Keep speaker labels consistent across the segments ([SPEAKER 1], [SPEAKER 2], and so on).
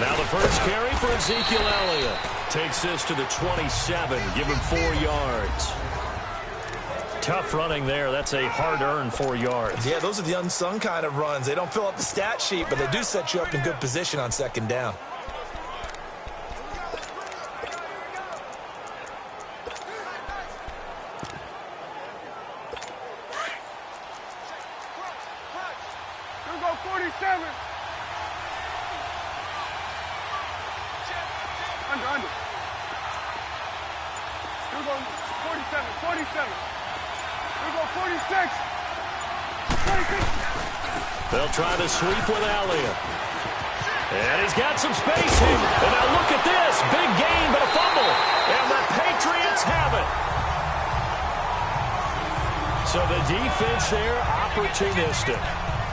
[SPEAKER 1] Now the first carry for Ezekiel Elliott. Takes this to the 27. Give him 4 yards. Tough running there. That's a hard-earned 4 yards.
[SPEAKER 2] Yeah, those are the unsung kind of runs. They don't fill up the stat sheet, but they do set you up in good position on second down.
[SPEAKER 1] They'll try to sweep with Elliott. And he's got some spacing. And now look at this. Big gain, but a fumble. And the Patriots have it. So the defense there, opportunistic.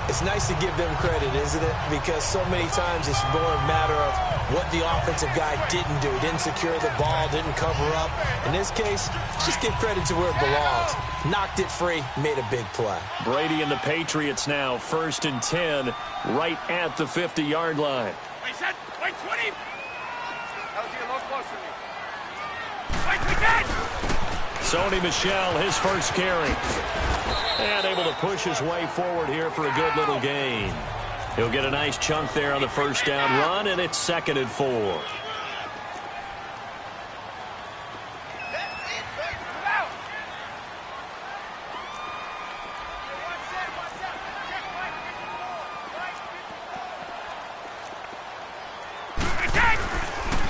[SPEAKER 2] It's nice to give them credit, isn't it? Because so many times it's more a matter of what the offensive guy didn't do. Didn't secure the ball, didn't cover up. In this case, just give credit to where it belongs. Knocked it free, made a big play.
[SPEAKER 1] Brady and the Patriots now, 1st and 10, right at the 50-yard line.
[SPEAKER 3] Wait, set. Wait, 20. LG, a little closer to me. Wait, we got.
[SPEAKER 1] Sony Michel, his first carry. And able to push his way forward here for a good little gain. He'll get a nice chunk there on the first down run, and it's 2nd and 4.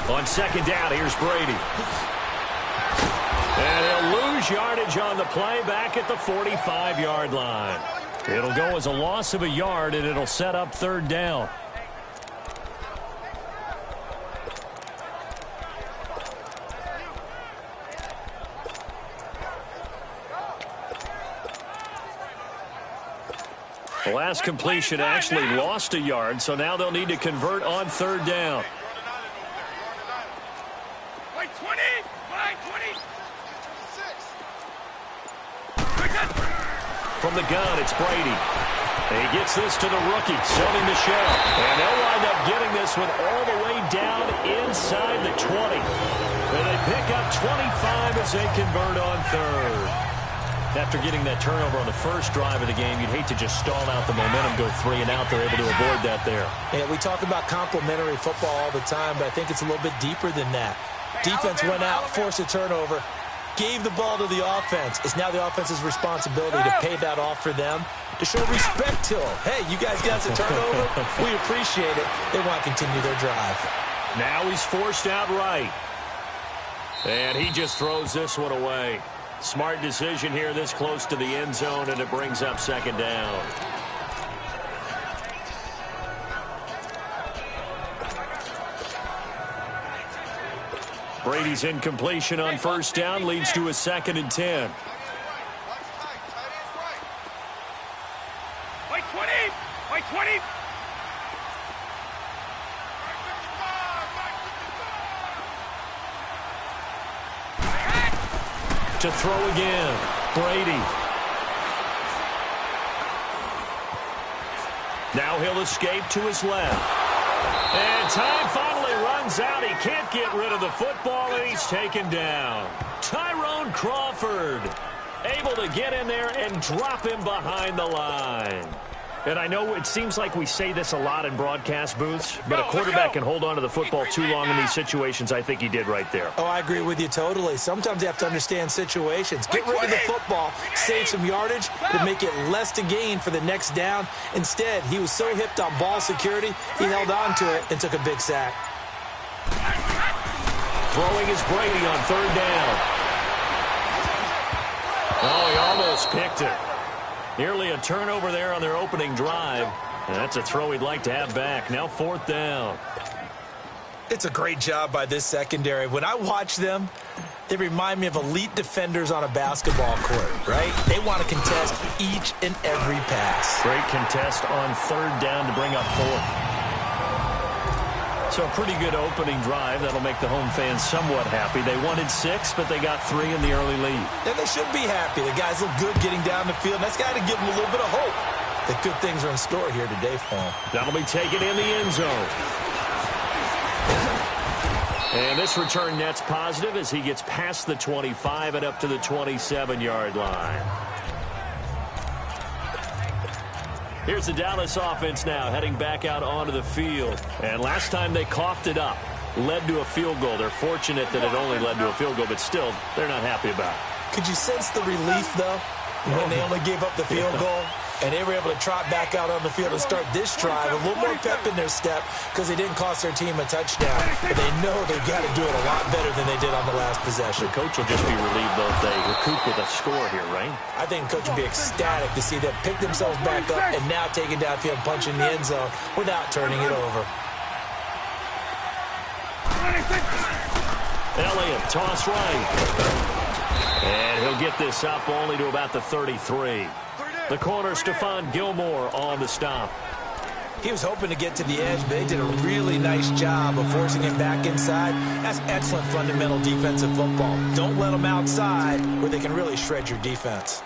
[SPEAKER 1] On 2nd down, here's Brady. And he'll lose yardage on the play back at the 45-yard line. It'll go as a loss of a yard, and it'll set up 3rd down. The last completion actually lost a yard, so now they'll need to convert on 3rd down. From the gun, it's Brady. He gets this to the rookie, Sony Michel. And they'll wind up getting this one all the way down inside the 20. And they pick up 25 as they convert on 3rd. After getting that turnover on the first drive of the game, you'd hate to just stall out the momentum, go 3 and out. They're able to avoid that there.
[SPEAKER 2] Yeah, we talk about complementary football all the time, but I think it's a little bit deeper than that. Defense went out, forced a turnover, gave the ball to the offense. It's now the offense's responsibility to pay that off for them, to show respect to them. Hey, you guys got the turnover. We appreciate it. They want to continue their drive.
[SPEAKER 1] Now he's forced out right. And he just throws this one away. Smart decision here this close to the end zone, and it brings up 2nd down. Brady's incompletion on 1st down leads to a 2nd and 10.
[SPEAKER 3] Wait, 20. Wait, 20.
[SPEAKER 1] To throw again, Brady. Now he'll escape to his left. And time finally runs out. He can't get rid of the football, and he's taken down. Tyrone Crawford able to get in there and drop him behind the line. And I know it seems like we say this a lot in broadcast booths, but a quarterback can hold on to the football too long in these situations. I think he did right there.
[SPEAKER 2] Oh, I agree with you totally. Sometimes you have to understand situations. Get rid of the football, save some yardage, to make it less to gain for the next down. Instead, he was so hipped on ball security, he held on to it and took a big sack.
[SPEAKER 1] Throwing is Brady on 3rd down. Oh, he almost picked it. Nearly a turnover there on their opening drive. And that's a throw he'd like to have back. Now 4th down.
[SPEAKER 2] It's a great job by this secondary. When I watch them, they remind me of elite defenders on a basketball court, right? They want to contest each and every pass.
[SPEAKER 1] Great contest on 3rd down to bring up 4th. So a pretty good opening drive. That'll make the home fans somewhat happy. They wanted 6, but they got 3 in the early lead.
[SPEAKER 2] And they should be happy. The guys look good getting down the field. That's got to give them a little bit of hope. The good things are in store here today for him.
[SPEAKER 1] That'll be taken in the end zone. And this return net's positive as he gets past the 25 and up to the 27-yard line. Here's the Dallas offense now heading back out onto the field. And last time they coughed it up, led to a field goal. They're fortunate that it only led to a field goal, but still, they're not happy about it.
[SPEAKER 2] Could you sense the relief, though, when they only gave up the field goal? And they were able to trot back out on the field and start this drive. A little more pep in their step because they didn't cost their team a touchdown. But they know they've got to do it a lot better than they did on the last possession.
[SPEAKER 1] The coach will just be relieved, though, if they recoup with a score here, right?
[SPEAKER 2] I think the coach will be ecstatic to see them pick themselves back up and now take it downfield and punch in the end zone without turning it over.
[SPEAKER 1] Elliott, toss right. And he'll get this up only to about the 33. The corner, Stephon Gilmore, on the stop.
[SPEAKER 2] He was hoping to get to the edge, but they did a really nice job of forcing him back inside. That's excellent fundamental defensive football. Don't let them outside where they can really shred your defense.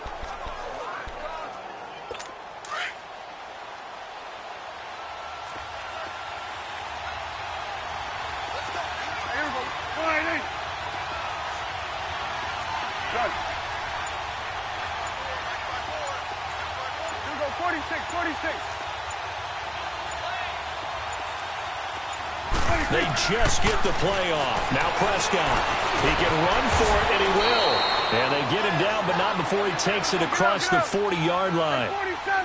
[SPEAKER 1] They just get the play off. Now Prescott. He can run for it, and he will. And they get him down, but not before he takes it across the 40-yard line.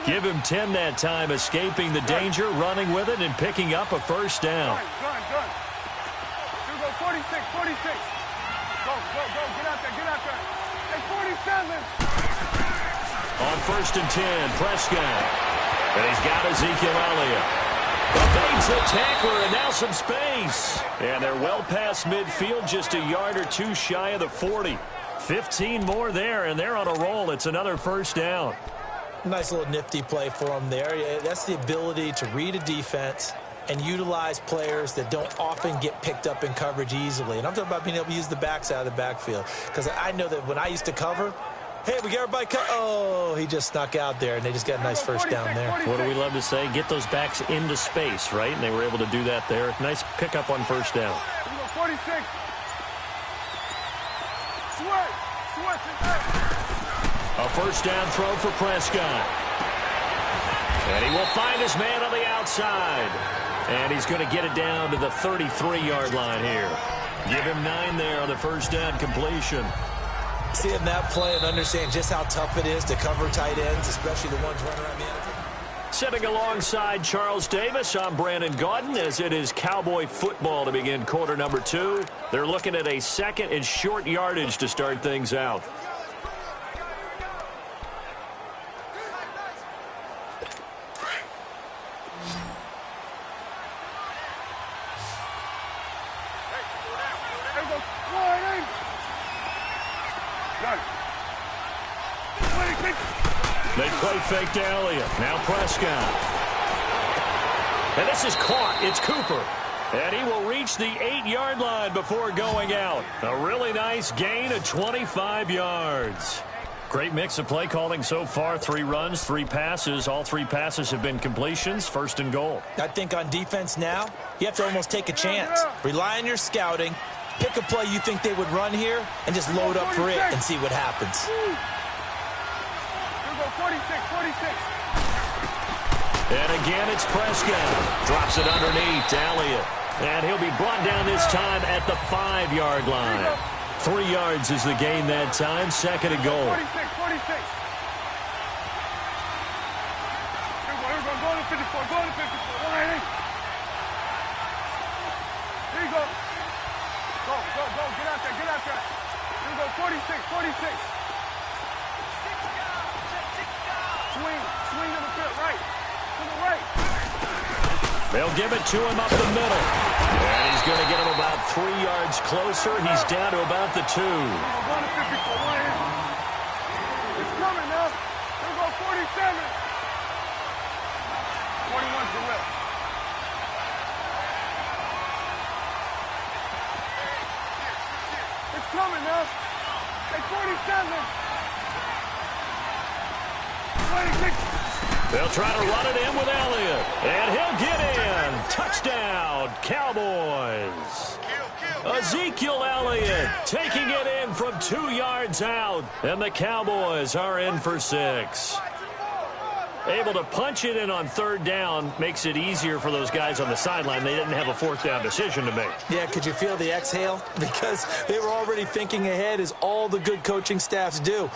[SPEAKER 1] Give him 10 that time, escaping the danger, running with it, and picking up a first down.
[SPEAKER 3] Done. Here we go, 46. Go, get out there. Hey, 47.
[SPEAKER 1] On 1st and 10, Prescott. And he's got Ezekiel Elliott. Evades the tackler, and now some space. And they're well past midfield, just a yard or two shy of the 40. 15 more there, and they're on a roll. It's another first down.
[SPEAKER 2] Nice little nifty play for them there. That's the ability to read a defense and utilize players that don't often get picked up in coverage easily. And I'm talking about being able to use the backside of the backfield. Because I know that when I used to cover, hey, we got everybody cut. Oh, he just snuck out there, and they just got a nice first down there.
[SPEAKER 1] What do we love to say? Get those backs into space, right? And they were able to do that there. Nice pickup on first down.
[SPEAKER 3] 46.
[SPEAKER 1] A first down throw for Prescott. And he will find his man on the outside. And he's going to get it down to the 33-yard line here. Give him 9 there on the first down completion.
[SPEAKER 2] Seeing that play and understand just how tough it is to cover tight ends, especially the ones running around the end.
[SPEAKER 1] Sitting alongside Charles Davis, I'm Brandon Gaudin, as it is Cowboy football to begin quarter number 2. They're looking at a second and short yardage to start things out. They play fake to Elliott. Now Prescott. And this is caught. It's Cooper. And he will reach the 8-yard line before going out. A really nice gain of 25 yards. Great mix of play calling so far. 3 runs, 3 passes. All 3 passes have been completions. First and goal.
[SPEAKER 2] I think on defense now, you have to almost take a chance. Rely on your scouting. Pick a play you think they would run here and just load up for it and see what happens.
[SPEAKER 3] 46.
[SPEAKER 1] And again, it's Prescott. Drops it underneath to Elliott. And he'll be brought down this time at the 5-yard line. 3 yards is the gain that time. Second and goal.
[SPEAKER 3] 46. Here we go. Go to 54. Here you go. Go. Get out there. Here we go. 46. Swing to the field, right. To the right.
[SPEAKER 1] They'll give it to him up the middle. And he's going to get him about 3 yards closer. He's down to about the 2.
[SPEAKER 3] It's coming now. Here we go, 47. 41's the rip. It's coming now. Hey, 47. 26.
[SPEAKER 1] They'll try to run it in with Elliott. And he'll get in. Touchdown, Cowboys. Ezekiel Elliott taking it in from 2 yards out. And the Cowboys are in for 6. Able to punch it in on 3rd down makes it easier for those guys on the sideline. They didn't have a 4th down decision to make.
[SPEAKER 2] Yeah, could you feel the exhale? Because they were already thinking ahead, as all the good coaching staffs do.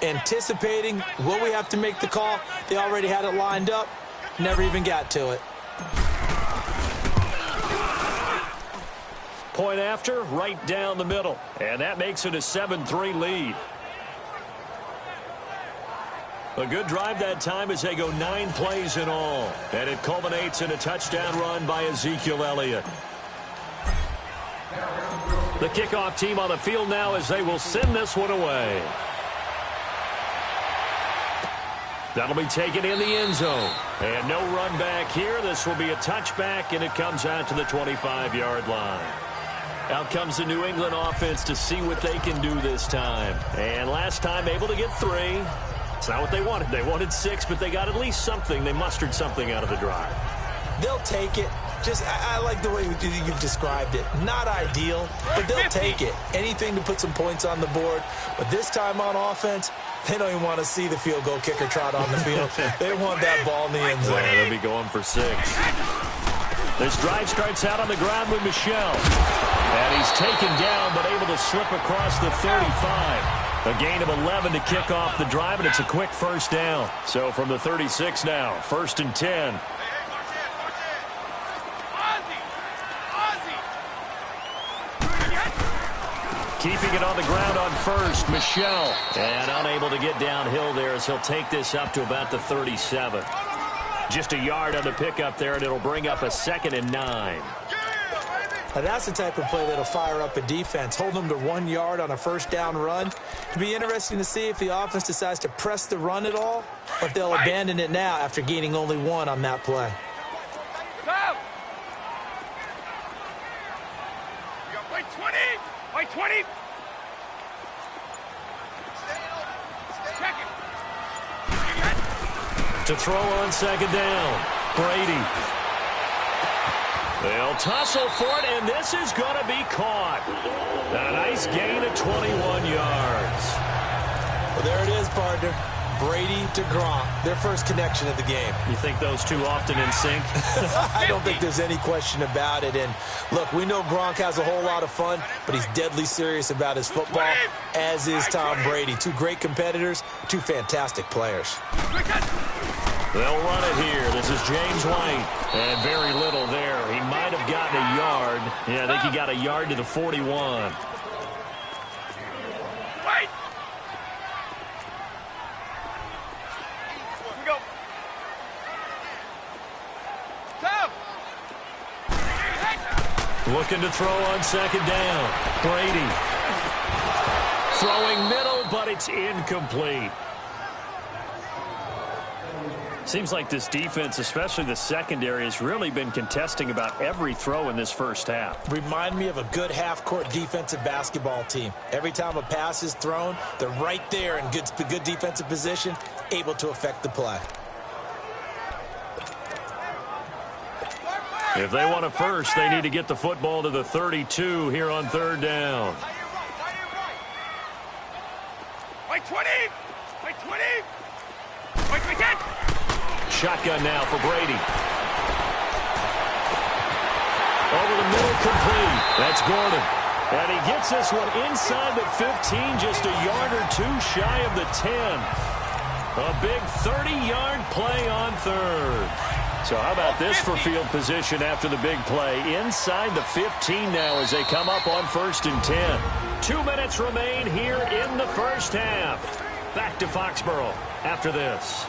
[SPEAKER 2] Anticipating, will we have to make the call? They already had it lined up. Never even got to it.
[SPEAKER 1] Point after, right down the middle. And that makes it a 7-3 lead. A good drive that time as they go 9 plays in all. And it culminates in a touchdown run by Ezekiel Elliott. The kickoff team on the field now as they will send this one away. That'll be taken in the end zone. And no run back here. This will be a touchback, and it comes out to the 25-yard line. Out comes the New England offense to see what they can do this time. And last time able to get 3. It's not what they wanted. They wanted 6, but they got at least something. They mustered something out of the drive.
[SPEAKER 2] They'll take it. I like the way you've described it. Not ideal, but they'll take it. Anything to put some points on the board. But this time on offense, they don't even want to see the field goal kicker trot on the field. They want that ball in the end zone.
[SPEAKER 1] Yeah, they'll be going for 6. This drive starts out on the ground with Michel. And he's taken down, but able to slip across the 35. A gain of 11 to kick off the drive, and it's a quick 1st down. So from the 36 now, 1st and 10. Keeping it on the ground on 1st, Michel. And unable to get downhill there as he'll take this up to about the 37. Just a yard on the pickup there, and it'll bring up a 2nd and 9.
[SPEAKER 2] Now that's the type of play that'll fire up a defense. Hold them to 1 yard on a 1st down run. It'll be interesting to see if the offense decides to press the run at all, or if they'll abandon it now after gaining only 1 on that play.
[SPEAKER 3] Stop! You got play 20! Play 20! Check it!
[SPEAKER 1] To throw on 2nd down, Brady. They'll tussle for it, and this is going to be caught. A nice gain of 21 yards.
[SPEAKER 2] Well, there it is, partner. Brady to Gronk, their first connection of the game.
[SPEAKER 1] You think those two often in sync?
[SPEAKER 2] I don't think there's any question about it. And, look, we know Gronk has a whole lot of fun, but he's deadly serious about his football, as is Tom Brady. 2 great competitors, 2 fantastic players.
[SPEAKER 1] They'll run it here. This is James White. And very little there. He might have gotten a yard. Yeah, I think he got a yard to the 41.
[SPEAKER 3] Wait! Go. Stop!
[SPEAKER 1] Looking to throw on 2nd down. Brady. Throwing middle, but it's incomplete. Seems like this defense, especially the secondary, has really been contesting about every throw in this 1st half.
[SPEAKER 2] Remind me of a good half-court defensive basketball team. Every time a pass is thrown, they're right there in good defensive position, able to affect the play.
[SPEAKER 1] If they want a first, they need to get the football to the 32 here on 3rd down.
[SPEAKER 3] Wait 20! Wait 20! Wait 10!
[SPEAKER 1] Shotgun now for Brady. Over the middle, complete. That's Gordon. And he gets this one inside the 15, just a yard or 2 shy of the 10. A big 30-yard play on 3rd. So how about this for field position after the big play? Inside the 15 now as they come up on 1st and 10. 2 minutes remain here in the 1st half. Back to Foxborough after this.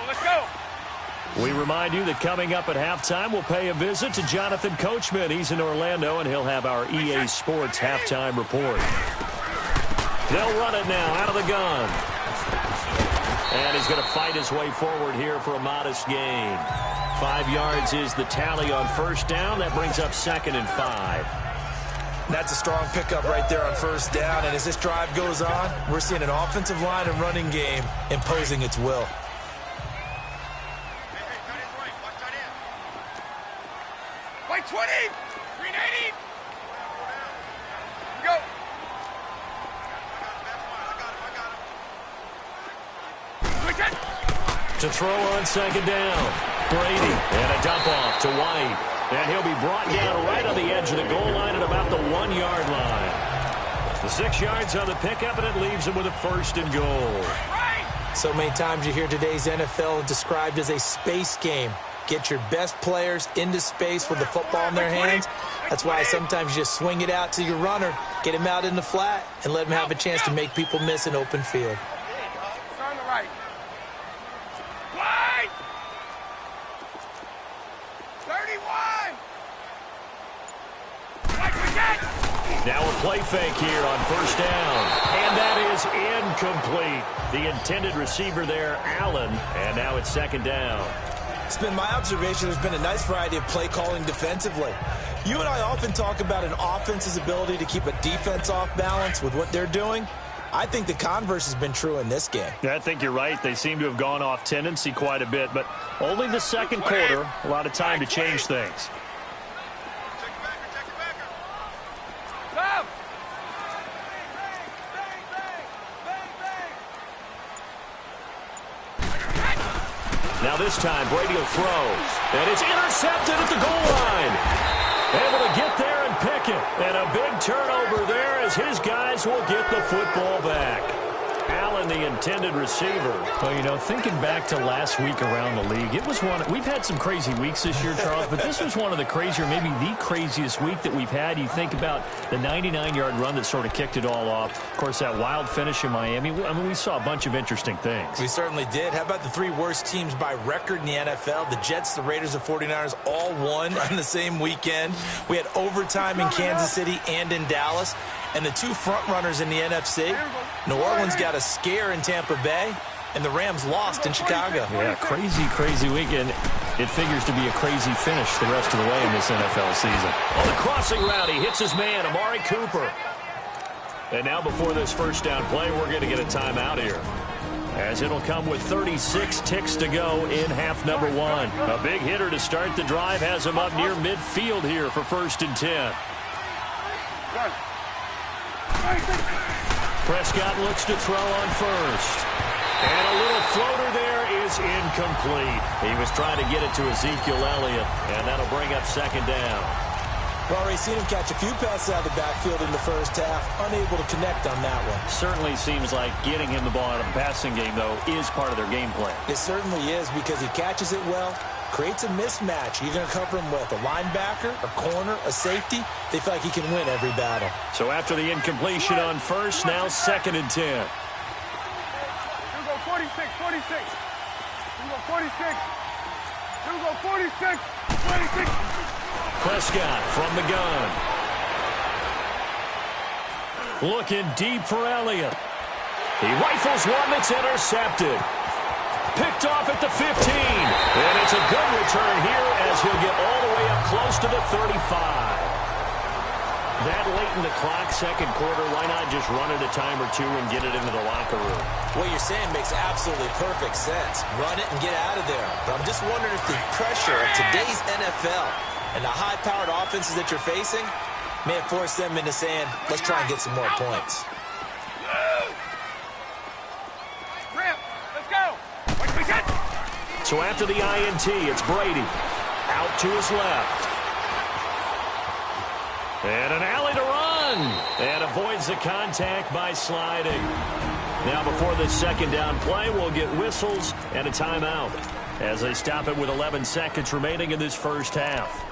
[SPEAKER 3] Let's go.
[SPEAKER 1] We remind you that coming up at halftime, we'll pay a visit to Jonathan Coachman. He's in Orlando, and he'll have our EA Sports halftime report. They'll run it now out of the gun. And he's going to fight his way forward here for a modest gain. 5 yards is the tally on 1st down. That brings up 2nd and 5.
[SPEAKER 2] And that's a strong pickup right there on first down. And as this drive goes on, we're seeing an offensive line and running game imposing its will.
[SPEAKER 3] White 20! Green 80! Go!
[SPEAKER 1] To throw on second down. Brady, and a dump off to White. And he'll be brought down right on the edge of the goal line at about the 1-yard line. The 6 yards on the pickup, and it leaves him with a 1st and goal.
[SPEAKER 2] So many times you hear today's NFL described as a space game. Get your best players into space with the football in their hands. That's why sometimes you just swing it out to your runner, get him out in the flat, and let him have a chance to make people miss an open field.
[SPEAKER 3] On the right. 31!
[SPEAKER 1] Now a play fake here on first down. And that is incomplete. The intended receiver there, Allen. And now it's second down.
[SPEAKER 2] It's been my observation there's been a nice variety of play calling defensively. You and I often talk about an offense's ability to keep a defense off balance with what they're doing. I think the converse has been true in this game.
[SPEAKER 1] Yeah, I think you're right. They seem to have gone off tendency quite a bit, but only the second quarter, a lot of time to change things. Now this time, Brady will throw. And it's intercepted at the goal line. Able to get there and pick it. And a big turnover there as his guys will get the football back. Allen, the intended receiver.
[SPEAKER 4] Well, you know, thinking back to last week around the league, it was one. We've had some crazy weeks this year, Charles, but this was one of the crazier, maybe the craziest week that we've had. You think about the 99-yard run that sort of kicked it all off. Of course, that wild finish in Miami. I mean, we saw a bunch of interesting things.
[SPEAKER 2] We certainly did. How about the 3 worst teams by record in the NFL? The Jets, the Raiders, the 49ers all won on the same weekend. We had overtime in Kansas City and in Dallas. And the 2 front runners in the NFC, New Orleans got a scare in Tampa Bay, and the Rams lost in Chicago.
[SPEAKER 4] Yeah, crazy weekend. It figures to be a crazy finish the rest of the way in this NFL season.
[SPEAKER 1] On the crossing route, he hits his man, Amari Cooper. And now before this first down play, we're going to get a timeout here, as it'll come with 36 ticks to go in half number 1. A big hitter to start the drive has him up near midfield here for 1st and 10. Prescott looks to throw on first. And a little floater there is incomplete. He was trying to get it to Ezekiel Elliott, and that'll bring up second down.
[SPEAKER 2] We've already seen him catch a few passes out of the backfield in the first half, unable to connect on that one.
[SPEAKER 4] Certainly seems like getting him the ball out of the passing game, though, is part of their game plan.
[SPEAKER 2] It certainly is, because he catches it well, creates a mismatch. You're going to cover him with a linebacker, a corner, a safety. They feel like he can win every battle.
[SPEAKER 1] So after the incompletion on first, now 2nd and 10.
[SPEAKER 3] Here we go, 46, 46. Here we go, 46. Here we go, 46, 26.
[SPEAKER 1] Prescott from the gun. Looking deep for Elliott. He rifles one that's intercepted. Picked off at the 15. And it's a good return here as he'll get all the way up close to the 35. That late in the clock, second quarter, why not just run it a time or two and get it into the locker room?
[SPEAKER 2] What you're saying makes absolutely perfect sense. Run it and get out of there. But I'm just wondering if the pressure of today's NFL and the high-powered offenses that you're facing may have forced them into saying, let's try and get some more points.
[SPEAKER 1] So after the INT, it's Brady. Out to his left. And an alley to run. And avoids the contact by sliding. Now before this second down play, we'll get whistles and a timeout as they stop it with 11 seconds remaining in this first half.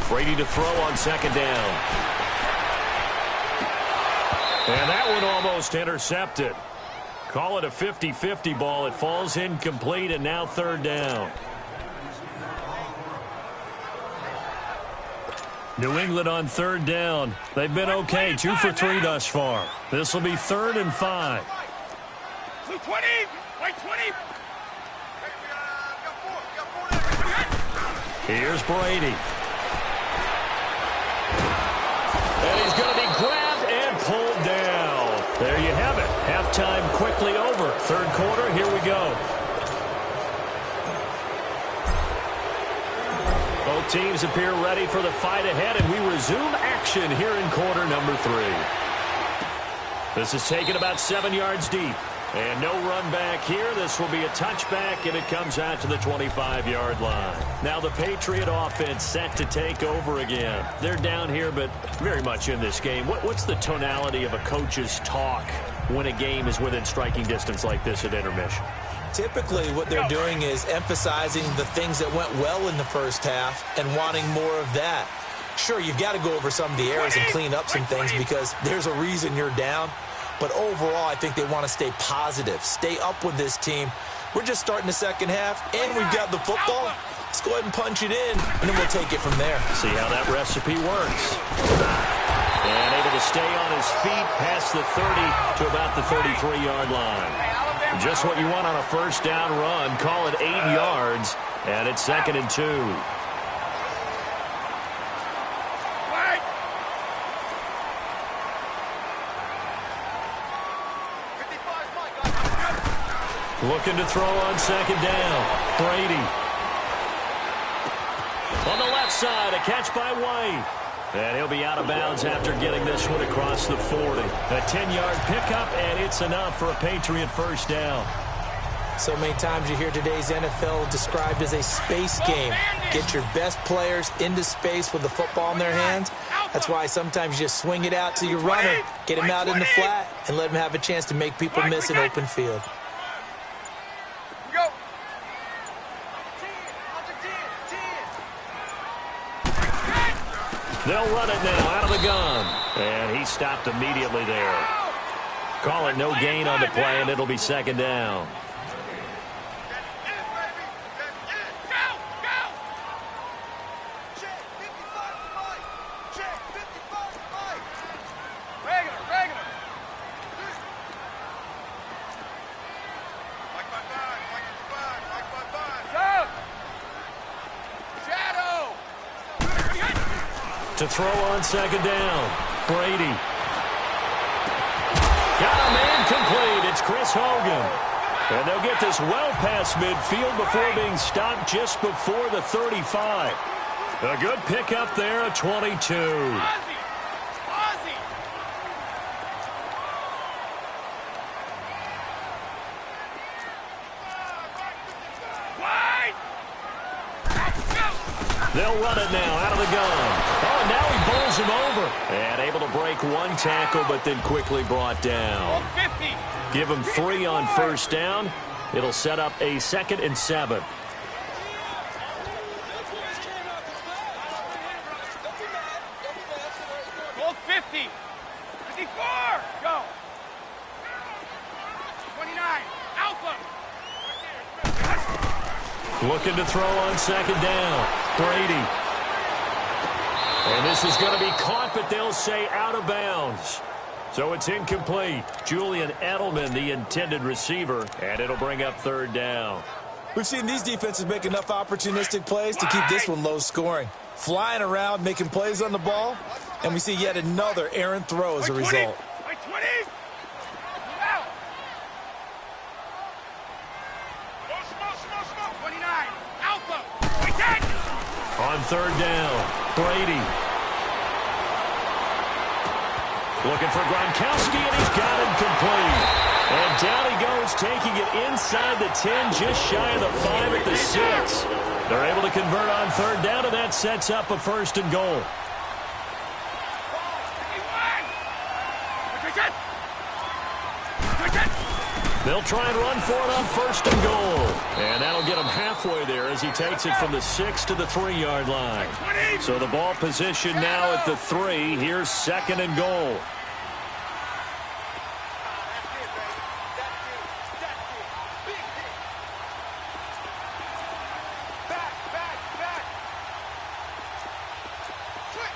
[SPEAKER 1] Brady to throw on second down. And that one almost intercepted. Call it a 50-50 ball. It falls incomplete, and now 3rd down.
[SPEAKER 4] New England on third down. They've been okay, 2 for 3 thus far. This will be 3rd and 5.
[SPEAKER 3] 220. Wait, 20.
[SPEAKER 4] Here's Brady. And he's going to be grabbed and pulled down. There you have it. Halftime quickly over. Third quarter, here we go. Both teams appear ready for the fight ahead, and we resume action here in quarter number 3. This is taken about 7 yards deep. And no run back here. This will be a touchback, and it comes out to the 25-yard line. Now the Patriot offense set to take over again. They're down here, but very much in this game. What's the tonality of a coach's talk when a game is within striking distance like this at intermission?
[SPEAKER 2] Typically, what they're doing is emphasizing the things that went well in the first half and wanting more of that. Sure, you've got to go over some of the errors and clean up some things because there's a reason you're down. But overall, I think they want to stay positive, stay up with this team. We're just starting the second half, and we've got the football. Let's go ahead and punch it in, and then we'll take it from there.
[SPEAKER 4] See how that recipe works. And able to stay on his feet past the 30 to about the 33-yard line. Just what you want on a first down run. Call it 8 yards, and it's 2nd and 2. Looking to throw on 2nd down. Brady. On the left side, a catch by White. And he'll be out of bounds after getting this one across the 40. A 10-yard pickup, and it's enough for a Patriot first down.
[SPEAKER 2] So many times you hear today's NFL described as a space game. Get your best players into space with the football in their hands. That's why sometimes you just swing it out to your runner, get him out in the flat, and let him have a chance to make people miss an open field.
[SPEAKER 4] They'll run it now out of the gun. And he stopped immediately there. Call it no gain on the play, and it'll be 2nd down. To throw on 2nd down. Brady. Got a man complete. It's Chris Hogan. And they'll get this well past midfield before being stopped just before the 35. A good pickup there, a 22. They'll run it now out of the gun. Oh, now he bowls him over. And able to break one tackle, but then quickly brought down. Give him 3 on first down. It'll set up a 2nd and 7.
[SPEAKER 3] Goal 50. 54. Go. 29. Alpha.
[SPEAKER 4] Looking to throw on 2nd down. Brady. And this is going to be caught, but they'll say out of bounds. So it's incomplete. Julian Edelman, the intended receiver, and it'll bring up 3rd down.
[SPEAKER 2] We've seen these defenses make enough opportunistic plays to keep this one low scoring. Flying around, making plays on the ball, and we see yet another errant throw as a result.
[SPEAKER 4] On 3rd down, Brady. Looking for Gronkowski, and he's got him complete. And down he goes, taking it inside the 10, just shy of the 5 at the 6. They're able to convert on 3rd down, and that sets up a 1st and goal. They'll try and run for it on 1st and goal. And that'll get him halfway there as he takes it from the 6 to the 3-yard line. So the ball position now at the 3. Here's 2nd and goal.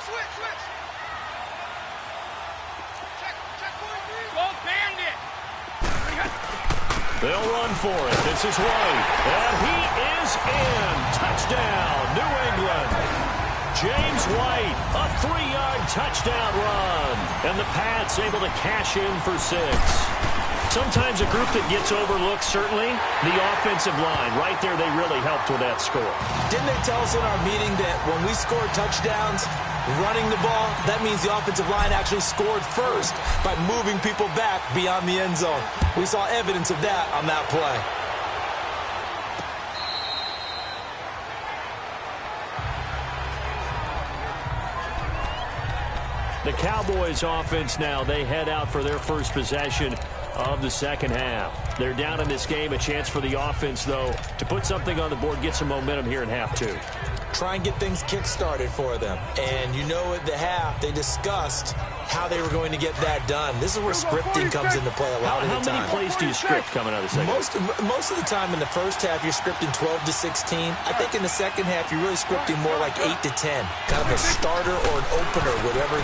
[SPEAKER 3] Switch.
[SPEAKER 1] They'll run for it. This is White. And he is in. Touchdown, New England. James White, a 3-yard touchdown run. And the Pats able to cash in for 6. Sometimes a group that gets overlooked, certainly, the offensive line. Right there, they really helped with that score.
[SPEAKER 2] Didn't they tell us in our meeting that when we score touchdowns, running the ball, that means the offensive line actually scored first by moving people back beyond the end zone. We saw evidence of that on that play.
[SPEAKER 1] The Cowboys offense now, they head out for their first possession of the second half. They're down in this game. A chance for the offense, though, to put something on the board, get some momentum here in half 2.
[SPEAKER 2] Try and get things kick-started for them. And you know at the half, they discussed how they were going to get that done. This is where scripting comes into play a lot of the time.
[SPEAKER 1] How many plays do you script coming out of the second half?
[SPEAKER 2] Most of the time in the first half, you're scripting 12 to 16. I think in the second half, you're really scripting more like 8 to 10. Kind of a starter or an opener, whatever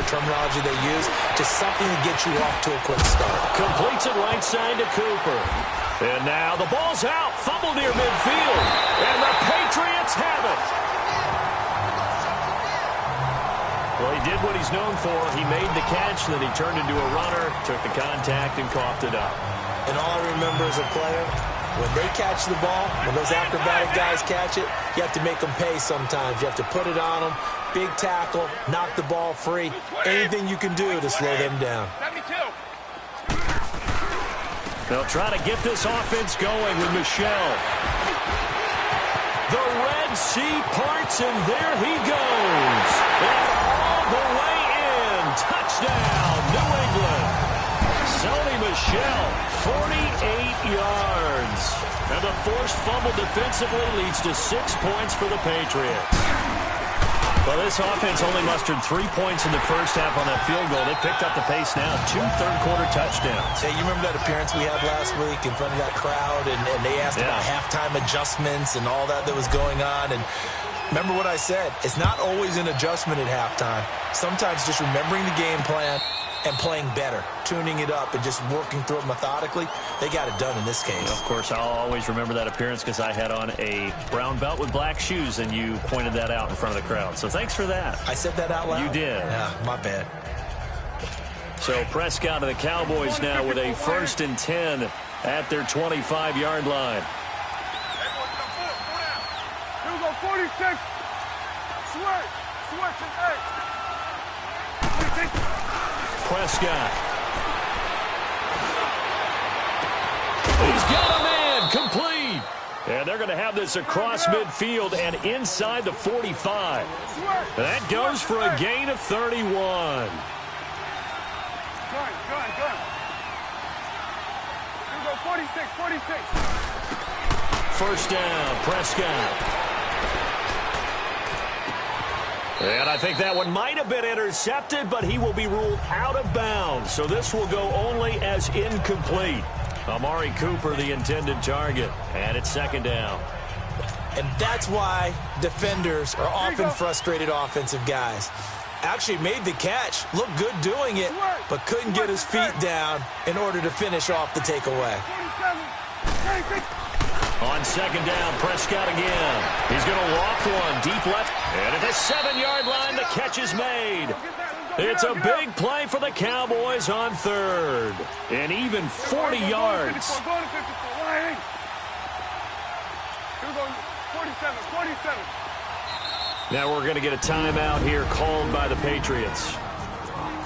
[SPEAKER 2] terminology they use. Just something to get you off to a quick start.
[SPEAKER 1] Completes it right side to Cooper. And now the ball's out. Fumble near midfield. And the Patriots have it. Well, he did what he's known for. He made the catch, then he turned into a runner, took the contact, and coughed it up.
[SPEAKER 2] And all I remember as a player, when they catch the ball, when those acrobatic guys catch it, you have to make them pay sometimes. You have to put it on them, big tackle, knock the ball free. Anything you can do to slow them down.
[SPEAKER 1] They'll try to get this offense going with Michelle. The Red Sea parts, and there he goes. And all the way in. Touchdown, New England. Sony Michel, 48 yards. And the forced fumble defensively leads to 6 points for the Patriots. Well, this offense only mustered 3 points in the first half on that field goal. They picked up the pace now. 2 third-quarter touchdowns.
[SPEAKER 2] Hey, you remember that appearance we had last week in front of that crowd, and they asked about halftime adjustments and all that was going on, and remember what I said. It's not always an adjustment at halftime. Sometimes just remembering the game plan and playing better, tuning it up and just working through it methodically. They got it done in this case.
[SPEAKER 1] Of course, I'll always remember that appearance because I had on a brown belt with black shoes, and you pointed that out in front of the crowd. So thanks for that.
[SPEAKER 2] I said that out loud?
[SPEAKER 1] You did.
[SPEAKER 2] Yeah, my bad.
[SPEAKER 1] So Prescott and the Cowboys now with a 1st and 10 at their 25-yard line.
[SPEAKER 3] Here we go, 46. Switch, and 8.
[SPEAKER 1] Prescott. He's got a man, complete. And they're going to have this across midfield and inside the 45. That goes for a gain of 31.
[SPEAKER 3] Good. Here we go, 46.
[SPEAKER 1] First down, Prescott. And I think that one might have been intercepted, but he will be ruled out of bounds. So this will go only as incomplete. Amari Cooper, the intended target. And it's 2nd down.
[SPEAKER 2] And that's why defenders are often frustrated offensive guys. Actually made the catch, looked good doing it, but couldn't get his feet down in order to finish off the takeaway.
[SPEAKER 1] On 2nd down, Prescott again. He's going to loft one deep left. And at the 7-yard line, the catch is made. It's a big play for the Cowboys on 3rd. And even 40 yards.
[SPEAKER 3] Here we go, 47.
[SPEAKER 1] Now we're going to get a timeout here called by the Patriots.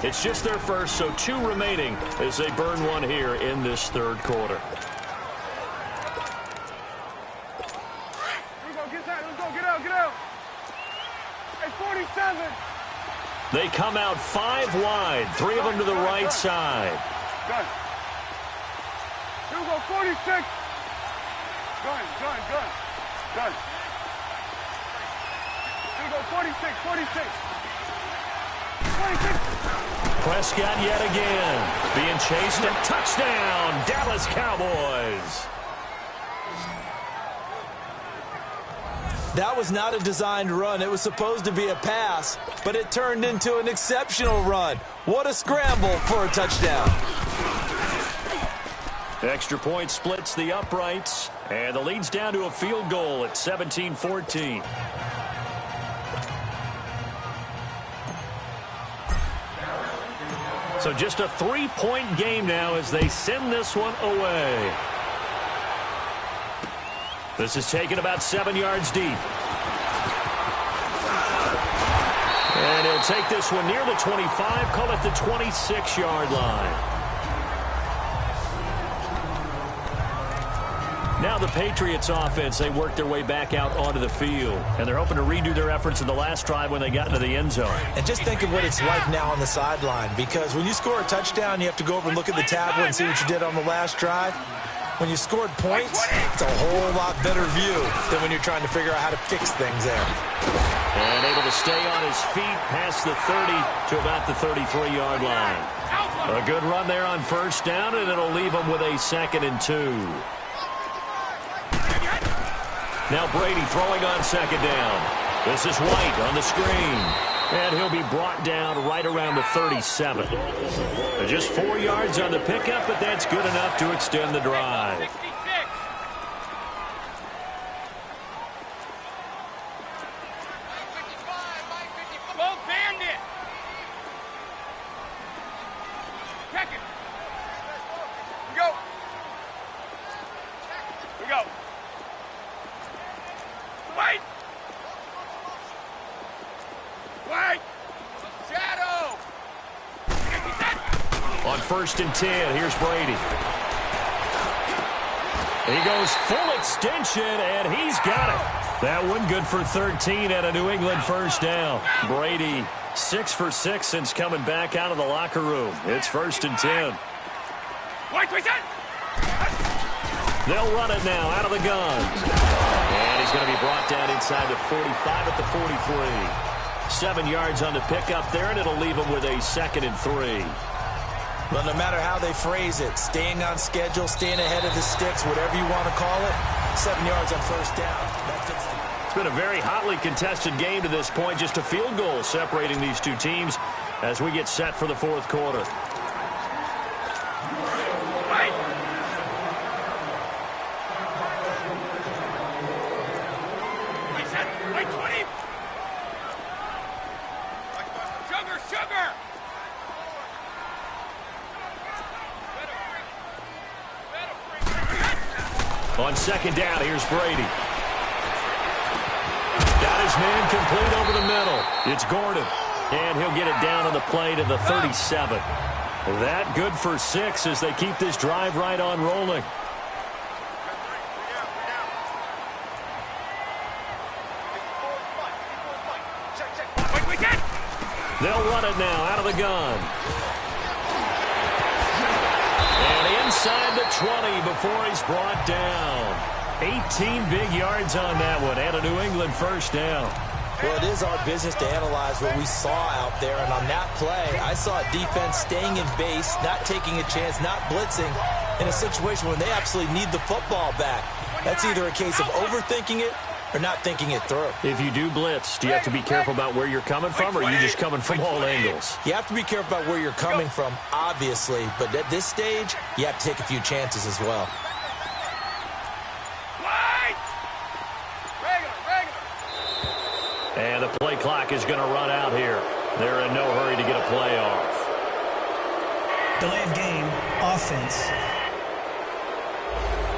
[SPEAKER 1] It's just their first, so 2 remaining as they burn one here in this 3rd quarter.
[SPEAKER 3] Get out. Hey, 47.
[SPEAKER 1] They come out 5 wide, 3 of them to the right side.
[SPEAKER 3] Good. Here we go, 46. Good. Here we go, 46.
[SPEAKER 1] Prescott yet again, being chased and touchdown, Dallas Cowboys.
[SPEAKER 2] That was not a designed run. It was supposed to be a pass, but it turned into an exceptional run. What a scramble for a touchdown.
[SPEAKER 1] Extra point splits the uprights, and the lead's down to a field goal at 17-14. So just a 3-point game now as they send this one away. This is taken about 7 yards deep. And he'll take this one near the 25, call it the 26-yard line. Now the Patriots offense, they work their way back out onto the field. And they're hoping to redo their efforts in the last drive when they got into the end zone.
[SPEAKER 2] And just think of what it's like now on the sideline, because when you score a touchdown, you have to go over and look at the tablet and see what you did on the last drive. When you scored points, it's a whole lot better view than when you're trying to figure out how to fix things there.
[SPEAKER 1] And able to stay on his feet past the 30 to about the 33-yard line. A good run there on first down, and it'll leave him with a 2nd and 2. Now Brady throwing on 2nd down. This is White on the screen. And he'll be brought down right around the 37. Just 4 yards on the pickup, but that's good enough to extend the drive.
[SPEAKER 3] 66. Go Bandit. Check it. We go. We go. Wait. Wait. Shadow.
[SPEAKER 1] On 1st and 10, here's Brady. He goes full extension, and he's got it. That one good for 13 at a New England first down. Brady 6 for 6 since coming back out of the locker room. It's 1st and 10.
[SPEAKER 3] Wait, wait, wait.
[SPEAKER 1] They'll run it now out of the gun. And he's going to be brought down inside the 45 at the 43. 7 yards on the pickup there, and it'll leave him with a 2nd and 3.
[SPEAKER 2] Well, no matter how they phrase it, staying on schedule, staying ahead of the sticks, whatever you want to call it, 7 yards on first down. That fits the...
[SPEAKER 1] It's been a very hotly contested game to this point. Just a field goal separating these two teams as we get set for the 4th quarter. On 2nd down, here's Brady. Got his man complete over the middle. It's Gordon. And he'll get it down on the play to the 37. That good for 6 as they keep this drive right on rolling. They'll run it now out of the gun. And inside the 20 before he's brought down. 18 big yards on that one and a New England first down.
[SPEAKER 2] Well, it is our business to analyze what we saw out there, and on that play, I saw a defense staying in base, not taking a chance, not blitzing, in a situation where they absolutely need the football back. That's either a case of overthinking it or not thinking it through.
[SPEAKER 1] If you do blitz, do you have to be careful about where you're coming from, or are you just coming from all angles?
[SPEAKER 2] You have to be careful about where you're coming from, obviously, but at this stage, you have to take a few chances as well.
[SPEAKER 1] And the play clock is going to run out here. They're in no hurry to get a play off.
[SPEAKER 5] Delay of game, offense.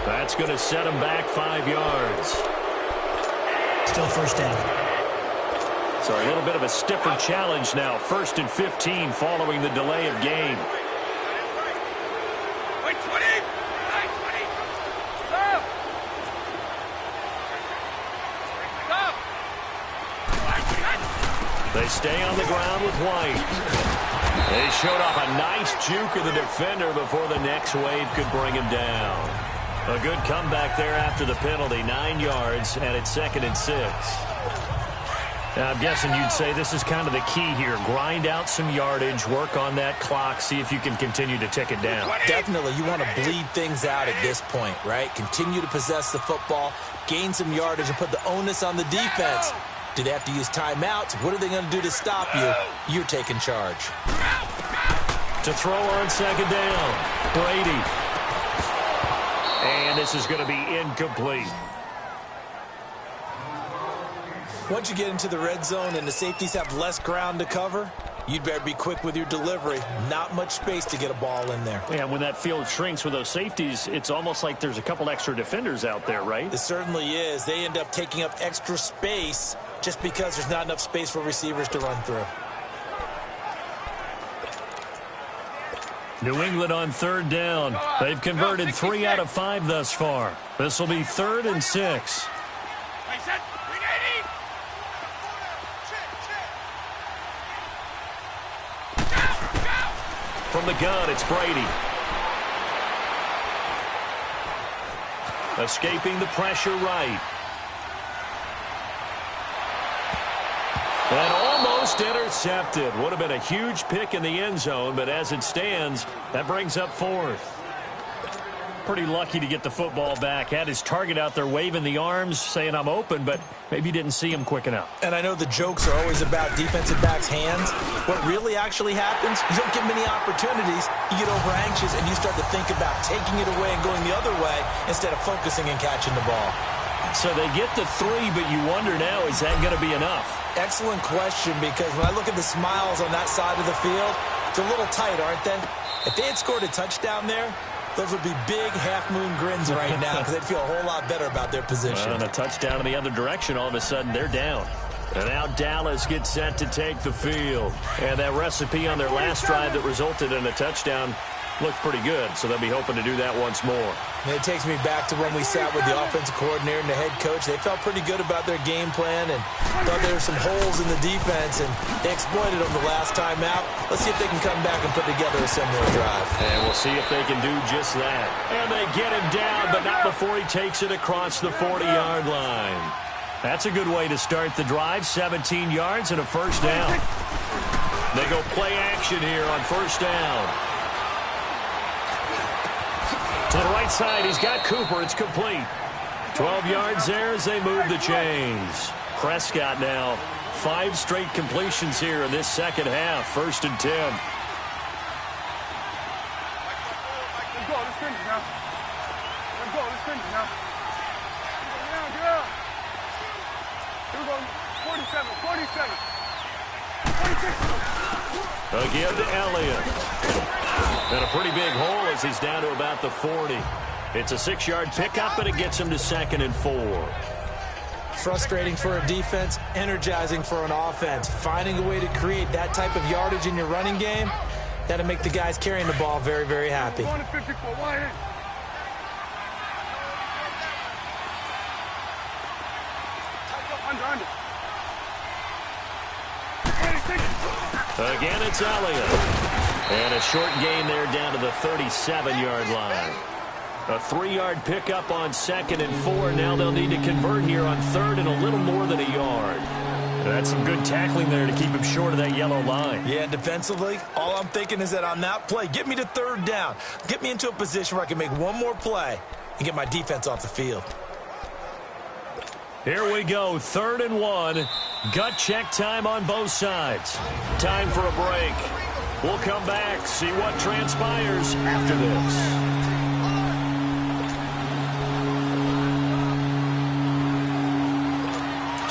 [SPEAKER 1] That's going to set him back 5 yards.
[SPEAKER 5] Still first down.
[SPEAKER 1] So a little bit of a stiffer challenge now. 1st and 15 following the delay of game. They stay on the ground with White. They showed off a nice juke of the defender before the next wave could bring him down. A good comeback there after the penalty. 9 yards, and it's 2nd and 6.
[SPEAKER 4] I'm guessing you'd say this is kind of the key here. Grind out some yardage, work on that clock, see if you can continue to tick it down.
[SPEAKER 2] Definitely, you want to bleed things out at this point, right? Continue to possess the football, gain some yardage, and put the onus on the defense. Do they have to use timeouts? What are they going to do to stop you? You're taking charge.
[SPEAKER 4] To throw on second down, Brady. And this is going to be incomplete.
[SPEAKER 2] Once you get into the red zone and the safeties have less ground to cover, you'd better be quick with your delivery. Not much space to get a ball in there.
[SPEAKER 4] And when that field shrinks with those safeties, it's almost like there's a couple extra defenders out there, right?
[SPEAKER 2] It certainly is. They end up taking up extra space just because there's not enough space for receivers to run through.
[SPEAKER 4] New England on third down. They've converted 3 out of 5 thus far. This will be 3rd and 6. From the gun, it's Brady. Escaping the pressure right. And almost intercepted. Would have been a huge pick in the end zone, but as it stands, that brings up 4th. Pretty lucky to get the football back. Had his target out there waving the arms, saying I'm open, but maybe didn't see him quick enough.
[SPEAKER 2] And I know the jokes are always about defensive backs' hands. What really actually happens, you don't get many opportunities. You get over anxious and you start to think about taking it away and going the other way instead of focusing and catching the ball.
[SPEAKER 4] So they get the 3, but you wonder now, is that going to be enough?
[SPEAKER 2] Excellent question, because when I look at the smiles on that side of the field, it's a little tight, aren't they? If they had scored a touchdown there, those would be big half-moon grins right now because they'd feel a whole lot better about their position.
[SPEAKER 4] And a touchdown in the other direction, all of a sudden they're down. And now Dallas gets set to take the field. And that recipe on their last drive that resulted in a touchdown looked pretty good, so they'll be hoping to do that once more.
[SPEAKER 2] And it takes me back to when we sat with the offensive coordinator and the head coach. They felt pretty good about their game plan and thought there were some holes in the defense, and they exploited them the last time out. Let's see if they can come back and put together a similar drive.
[SPEAKER 4] And we'll see if they can do just that. And they get him down, but not before he takes it across the 40-yard line. That's a good way to start the drive. 17 yards and a first down. They go play action here on first down. To the right side, he's got Cooper. It's complete. 12 yards there as they move the chains. Prescott now, 5 straight completions here in this second half. 1st and 10.
[SPEAKER 3] Let's go. Let's finish now. Let's go. Let's finish now. Get out. Here we go. 47, 46.
[SPEAKER 4] Again to Elliott. And a pretty big hole as he's down to about the 40. It's a 6-yard pickup, and it gets him to 2nd and 4.
[SPEAKER 2] Frustrating for a defense, energizing for an offense. Finding a way to create that type of yardage in your running game, that'll make the guys carrying the ball very, very happy.
[SPEAKER 3] Going to 54, wide in. Under.
[SPEAKER 4] Again, it's Elliott. And a short gain there down to the 37-yard line. A 3-yard pickup on 2nd and 4. Now they'll need to convert here on 3rd and a little more than a yard. That's some good tackling there to keep him short of that yellow line.
[SPEAKER 2] Yeah, defensively, all I'm thinking is that on that play, get me to 3rd down. Get me into a position where I can make one more play and get my defense off the field.
[SPEAKER 4] Here we go, 3rd and 1. Gut check time on both sides. Time for a break. We'll come back, see what transpires after this.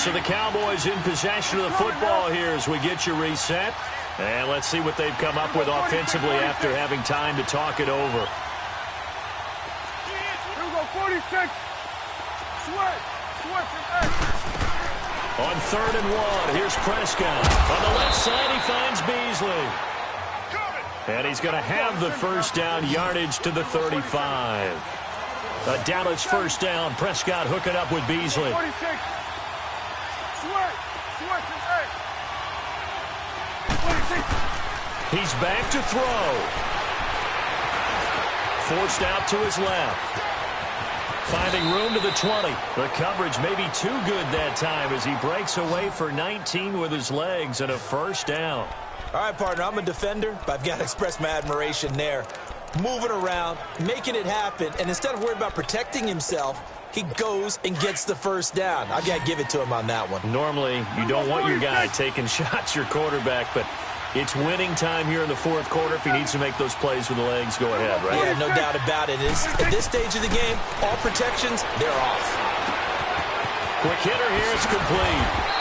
[SPEAKER 4] So the Cowboys in possession of the football here as we get you reset. And let's see what they've come up with offensively after having time to talk it over.
[SPEAKER 3] Here we go, 46. Sweat from X.
[SPEAKER 4] On 3rd and 1, here's Prescott. On the left side, he finds Beasley. And he's going to have the first down, yardage to the 35. A Dallas first down. Prescott hooking up with Beasley.
[SPEAKER 3] 46. Sweat from X. 46.
[SPEAKER 4] He's back to throw. Forced out to his left. Finding room to the 20. The coverage may be too good that time as he breaks away for 19 with his legs and a first down.
[SPEAKER 2] All right, partner, I'm a defender, but I've got to express my admiration there. Moving around, making it happen, and instead of worrying about protecting himself, he goes and gets the first down. I've got to give it to him on that one.
[SPEAKER 4] Normally, you don't want your guy taking shots, your quarterback, but it's winning time here in the fourth quarter. If he needs to make those plays with the legs, go ahead, right?
[SPEAKER 2] Yeah, no doubt about it. At this stage of the game, all protections, they're off.
[SPEAKER 4] Quick hitter here, it's complete.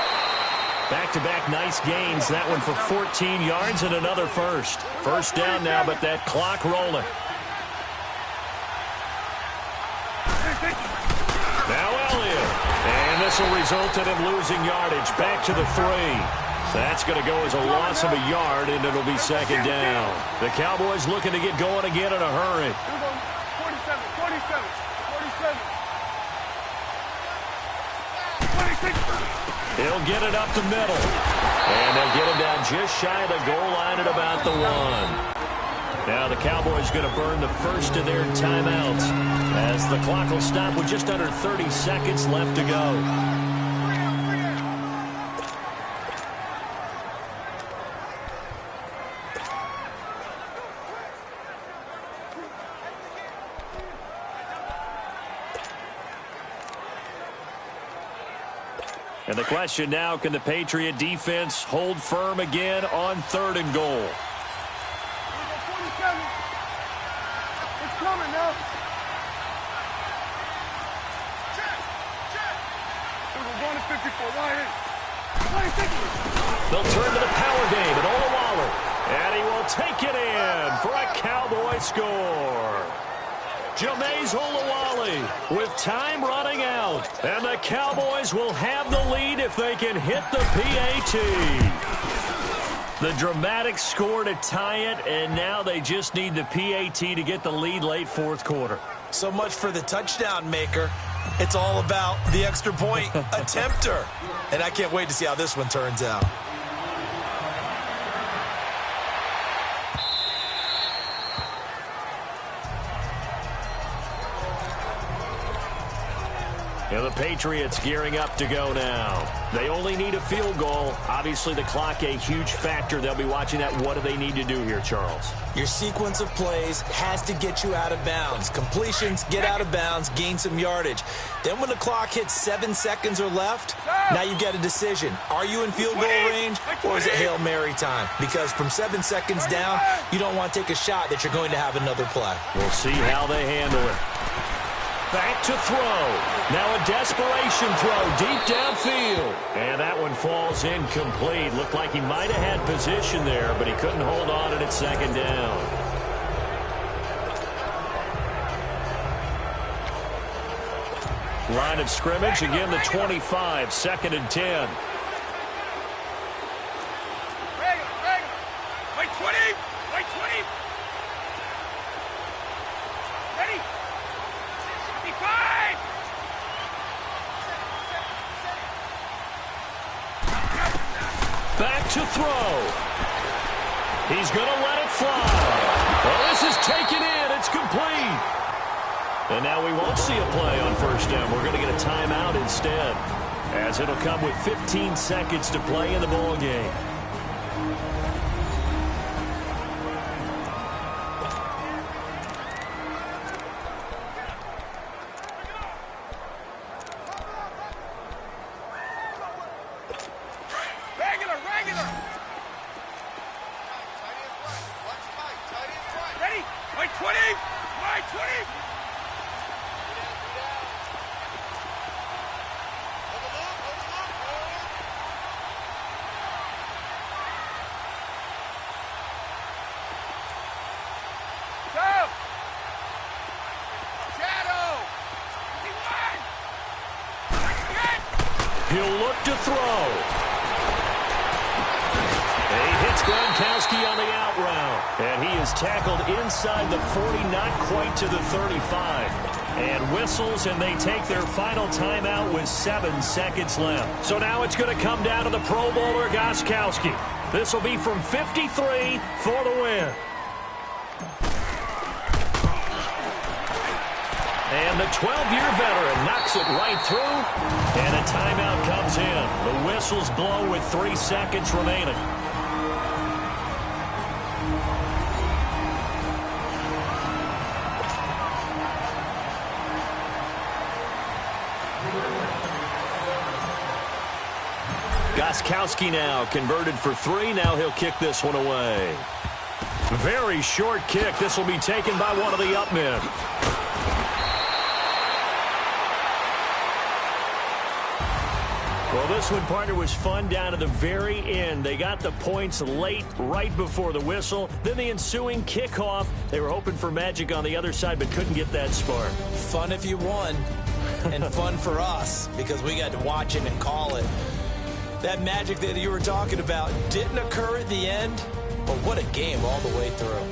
[SPEAKER 4] Back-to-back nice gains. That one for 14 yards and another first. First down now, but that clock rolling. Now Elliott. And this will result in him losing yardage. Back to the 3. That's going to go as a loss of a yard, and it'll be second down. The Cowboys looking to get going again in a hurry.
[SPEAKER 3] 47.
[SPEAKER 4] He'll get it up the middle. And they'll get him down just shy of the goal line at about the 1. Now the Cowboys going to burn the first of their timeouts as the clock will stop with just under 30 seconds left to go. And the question now, can the Patriot defense hold firm again on 3rd and goal?
[SPEAKER 3] 47. It's coming now. We're going to 54. Ryan.
[SPEAKER 4] They'll turn to the power game and Olawale. And he will take it in for a Cowboy score. Jameis Olawale with time running out. And the Cowboys will have the lead if they can hit the PAT. The dramatic score to tie it, and now they just need the PAT to get the lead late fourth quarter.
[SPEAKER 2] So much for the touchdown maker. It's all about the extra point attempter. And I can't wait to see how this one turns out.
[SPEAKER 4] And the Patriots gearing up to go now. They only need a field goal. Obviously, the clock a huge factor. They'll be watching that. What do they need to do here, Charles?
[SPEAKER 2] Your sequence of plays has to get you out of bounds. Completions, get out of bounds, gain some yardage. Then when the clock hits 7 seconds or left, now you've got a decision. Are you in field goal range, or is it Hail Mary time? Because from 7 seconds down, you don't want to take a shot that you're going to have another play.
[SPEAKER 4] We'll see how they handle it. Back to throw. Now a desperation throw deep downfield. And that one falls incomplete. Looked like he might have had position there, but he couldn't hold on and it's second down. Line of scrimmage, again the 25, 2nd and 10.
[SPEAKER 3] Wait, 20. Wait, 20. Ready? 55.
[SPEAKER 4] Back to throw. He's going to let it fly. Oh, this is taken in. It's complete. And now we won't see a play on first down. We're going to get a timeout instead, as it'll come with 15 seconds to play in the ball game. He'll look to throw. He hits Gronkowski on the out route. And he is tackled inside the 40, not quite to the 35. And whistles, and they take their final timeout with 7 seconds left. So now it's going to come down to the Pro Bowler, Gostkowski. This will be from 53 for the win.
[SPEAKER 1] And the 12-year veteran knocks it right through, and a timeout comes in. The whistles blow with 3 seconds remaining. Gostkowski now converted for 3. Now he'll kick this one away. Very short kick. This will be taken by one of the up men. Well, this one, partner, was fun down to the very end. They got the points late, right before the whistle. Then the ensuing kickoff. They were hoping for magic on the other side, but couldn't get that spark.
[SPEAKER 2] Fun if you won, and fun for us because we got to watch it and call it. That magic that you were talking about didn't occur at the end, but what a game all the way through.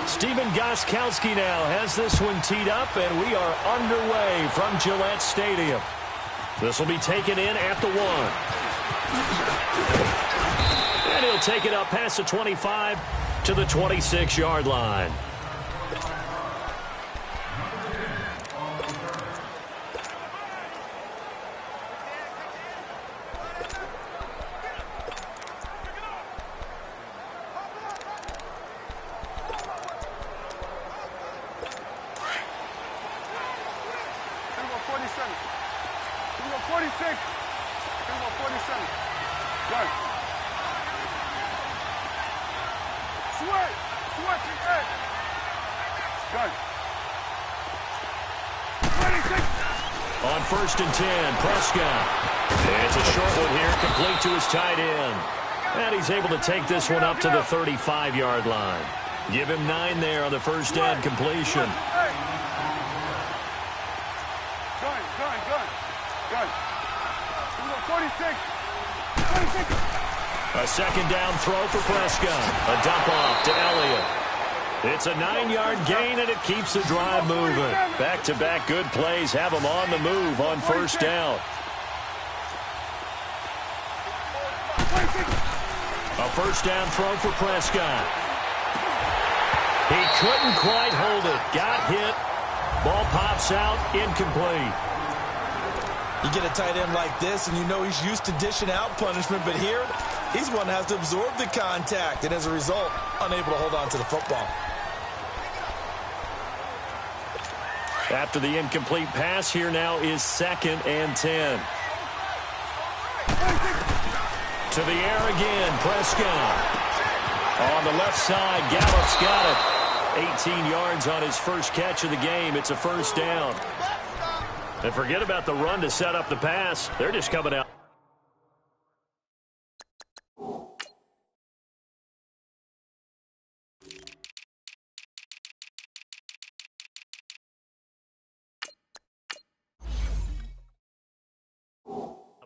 [SPEAKER 1] Stephen Gostkowski now has this one teed up, and we are underway from Gillette Stadium. This will be taken in at the 1. And he'll take it up past the 25 to the 26-yard line. On 1st and 10, Prescott. It's a short one here, complete to his tight end. And he's able to take this one up to the 35-yard line. Give him 9 there on the first down completion. A second down throw for Prescott. A dump off to Elliott. It's a 9-yard gain, and it keeps the drive moving. Back-to-back good plays have them on the move on first down. A first down throw for Prescott. He couldn't quite hold it. Got hit. Ball pops out, incomplete.
[SPEAKER 2] You get a tight end like this, and you know he's used to dishing out punishment, but here, he's one that has to absorb the contact, and as a result, unable to hold on to the football.
[SPEAKER 4] After the incomplete pass, here now is 2nd and 10. To the air again, Prescott. On the left side, Gallup's got it. 18 yards on his first catch of the game. It's a first down. And forget about the run to set up the pass. They're just coming out.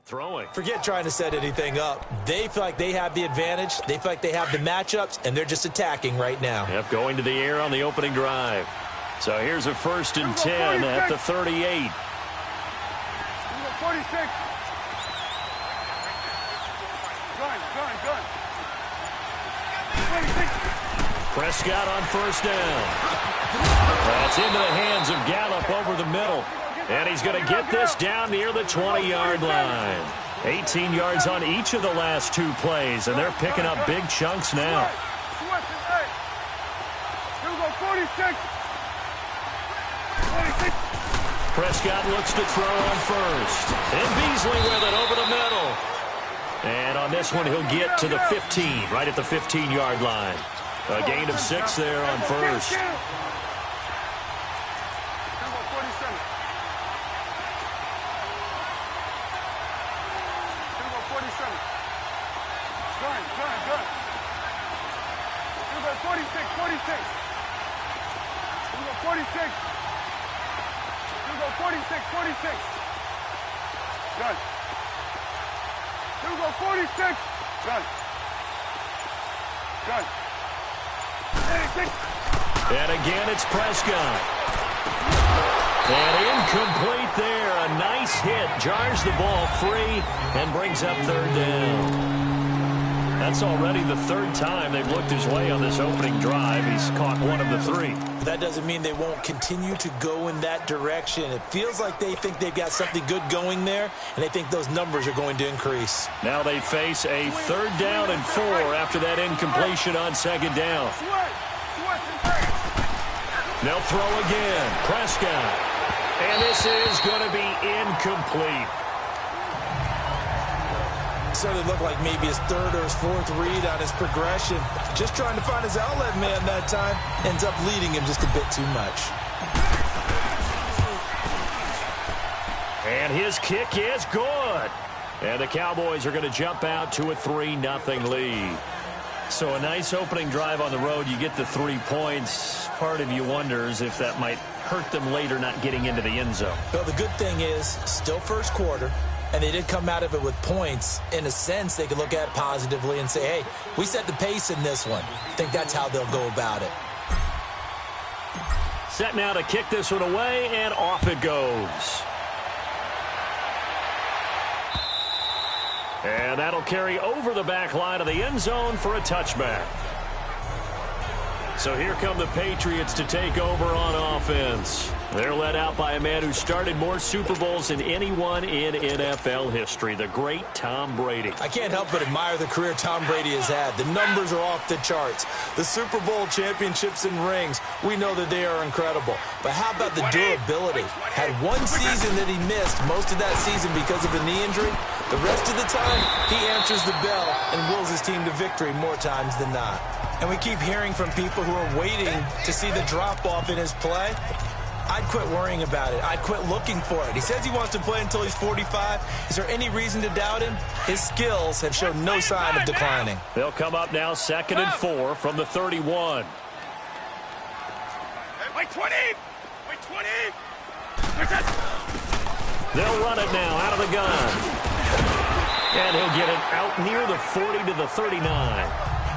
[SPEAKER 4] Throwing.
[SPEAKER 2] Forget trying to set anything up. They feel like they have the advantage. They feel like they have the matchups, and they're just attacking right now.
[SPEAKER 4] Yep, going to the air on the opening drive. So here's a 1st and 10 at the 38.
[SPEAKER 3] 46. Gun. 26.
[SPEAKER 4] Prescott on 1st down. That's into the hands of Gallup over the middle. And he's going to get this down near the 20-yard line. 18 yards on each of the last 2 plays, and they're picking up big chunks now.
[SPEAKER 3] Here we go, 46.
[SPEAKER 4] Prescott looks to throw on 1st. And Beasley with it over the middle. And on this one, he'll get to the 15, right at the 15-yard line. A gain of 6 there on 1st. And again, it's Prescott. And incomplete there. A nice hit. Jars the ball free and brings up 3rd down. That's already the 3rd time they've looked his way on this opening drive. He's caught 1 of the 3.
[SPEAKER 2] That doesn't mean they won't continue to go in that direction. It feels like they think they've got something good going there, and they think those numbers are going to increase.
[SPEAKER 4] Now they face a 3rd down and 4 after that incompletion on 2nd down. They'll throw again. Prescott. And this is going to be incomplete.
[SPEAKER 2] Certainly looked like maybe his 3rd or his 4th read on his progression. Just trying to find his outlet man that time. Ends up leading him just a bit too much.
[SPEAKER 4] And his kick is good. And the Cowboys are going to jump out to a 3-0 lead. So a nice opening drive on the road. You get the 3 points. Part of you wonders if that might hurt them later not getting into the end zone.
[SPEAKER 2] Well, the good thing is, still first quarter, and they did come out of it with points. In a sense, they could look at it positively and say, hey, we set the pace in this one. I think that's how they'll go about it.
[SPEAKER 4] Set now to kick this one away, and off it goes. And that'll carry over the back line of the end zone for a touchback. So here come the Patriots to take over on offense. They're led out by a man who started more Super Bowls than anyone in NFL history, the great Tom Brady.
[SPEAKER 2] I can't help but admire the career Tom Brady has had. The numbers are off the charts. The Super Bowl championships and rings, we know that they are incredible. But how about the durability? Had 1 season that he missed, most of that season because of a knee injury. The rest of the time, he answers the bell and wills his team to victory more times than not. And we keep hearing from people who are waiting to see the drop-off in his play. I'd quit worrying about it. I'd quit looking for it. He says he wants to play until he's 45. Is there any reason to doubt him? His skills have shown no sign of declining.
[SPEAKER 4] They'll come up now 2nd and 4 from the 31.
[SPEAKER 3] Wait 20! Wait 20!
[SPEAKER 4] They'll run it now out of the gun. And he'll get it out near the 40 to the 39.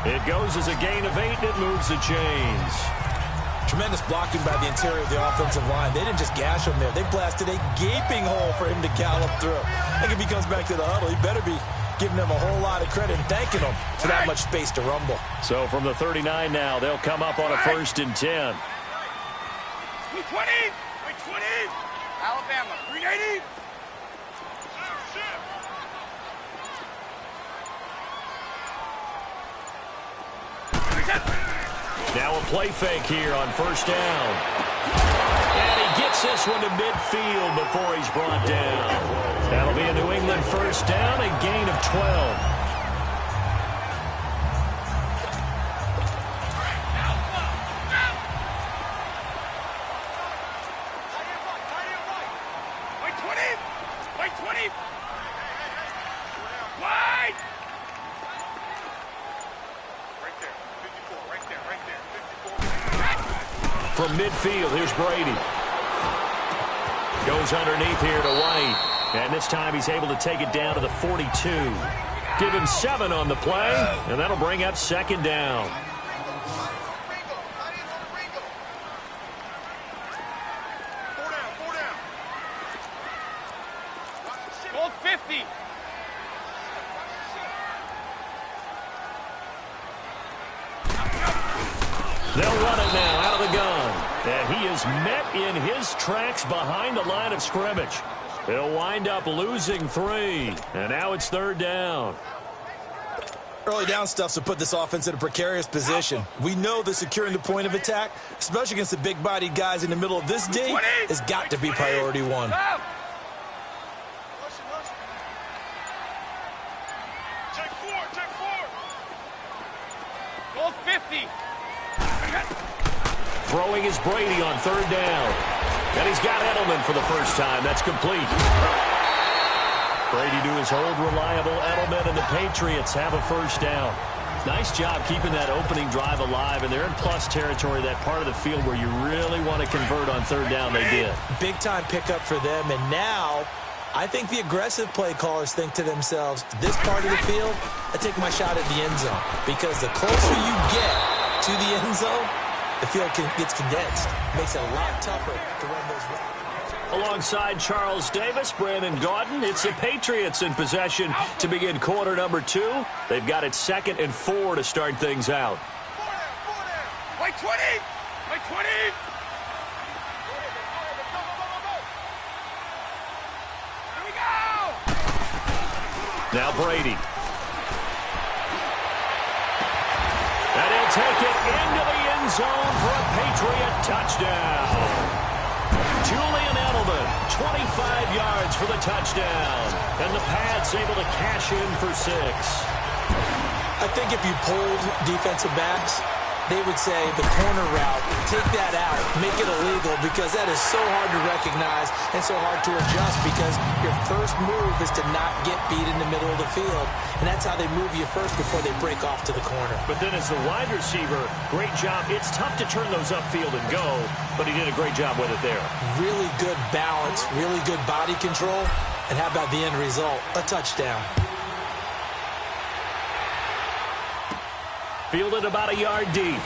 [SPEAKER 4] It goes as a gain of 8, and it moves the chains.
[SPEAKER 2] Tremendous blocking by the interior of the offensive line. They didn't just gash him there. They blasted a gaping hole for him to gallop through. I think if he comes back to the huddle, he better be giving them a whole lot of credit and thanking them for that much space to rumble.
[SPEAKER 4] So from the 39 now, they'll come up on a 1st and 10.
[SPEAKER 3] Wait 20! Wait 20! Alabama, 380!
[SPEAKER 1] Now a play fake here on first down. And he gets this one to midfield before he's brought down. That'll be a New England first down, a gain of 12. From midfield, here's Brady. Goes underneath here to White. And this time he's able to take it down to the 42. Give him 7 on the play, and that'll bring up second down.
[SPEAKER 3] Goal 50.
[SPEAKER 1] They'll run it now out of the gun. And he is met in his tracks behind the line of scrimmage. He'll wind up losing 3. And now it's third down.
[SPEAKER 2] Early down stuffs will put this offense in a precarious position. We know that securing the point of attack, especially against the big-bodied guys in the middle of this D, has got to be priority 1.
[SPEAKER 3] Check 4. Goal 50.
[SPEAKER 1] Throwing is Brady on third down. And he's got Edelman for the first time. That's complete. Brady to his old reliable Edelman, and the Patriots have a first down. Nice job keeping that opening drive alive, and they're in plus territory, that part of the field where you really want to convert on third down. They did.
[SPEAKER 2] Big-time pickup for them, and now I think the aggressive play callers think to themselves, this part of the field, I take my shot at the end zone, because the closer you get to the end zone, the field gets condensed. Makes it a lot tougher to run those routes.
[SPEAKER 1] Alongside Charles Davis, Brandon Gaudin, it's the Patriots in possession to begin quarter number 2. They've got it 2nd and 4 to start things out.
[SPEAKER 3] White 20. White 20. Here we go.
[SPEAKER 1] Now Brady. And he'll take it into the end zone for a Patriot touchdown. Julian Edelman, 25 yards for the touchdown. And the Pats able to cash in for 6.
[SPEAKER 2] I think if you polled defensive backs, they would say the corner route, take that out, make it illegal, because that is so hard to recognize and so hard to adjust, because your first move is to not get beat in the middle of the field. And that's how they move you first before they break off to the corner.
[SPEAKER 1] But then as the wide receiver, great job. It's tough to turn those upfield and go, but he did a great job with it there.
[SPEAKER 2] Really good balance, really good body control. And how about the end result? A touchdown.
[SPEAKER 1] Fielded about a yard deep.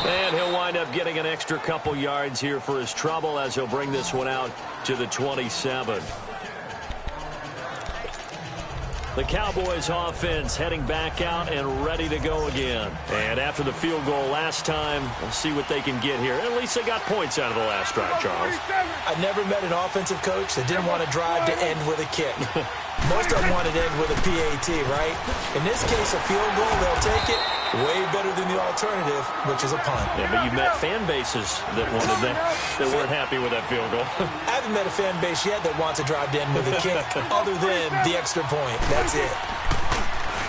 [SPEAKER 1] And he'll wind up getting an extra couple yards here for his trouble as he'll bring this one out to the 27. The Cowboys offense heading back out and ready to go again. And after the field goal last time, we'll see what they can get here. At least they got points out of the last drive, Charles.
[SPEAKER 2] I never met an offensive coach that didn't want to drive to end with a kick. Most of them wanted to end with a PAT, right? In this case, a field goal, they'll take it. Way better than the alternative, which is a punt.
[SPEAKER 1] Yeah, but you met fan bases that wanted that weren't happy with that field goal.
[SPEAKER 2] I haven't met a fan base yet that wants to drive to end with a kick, other than the extra point. That's it.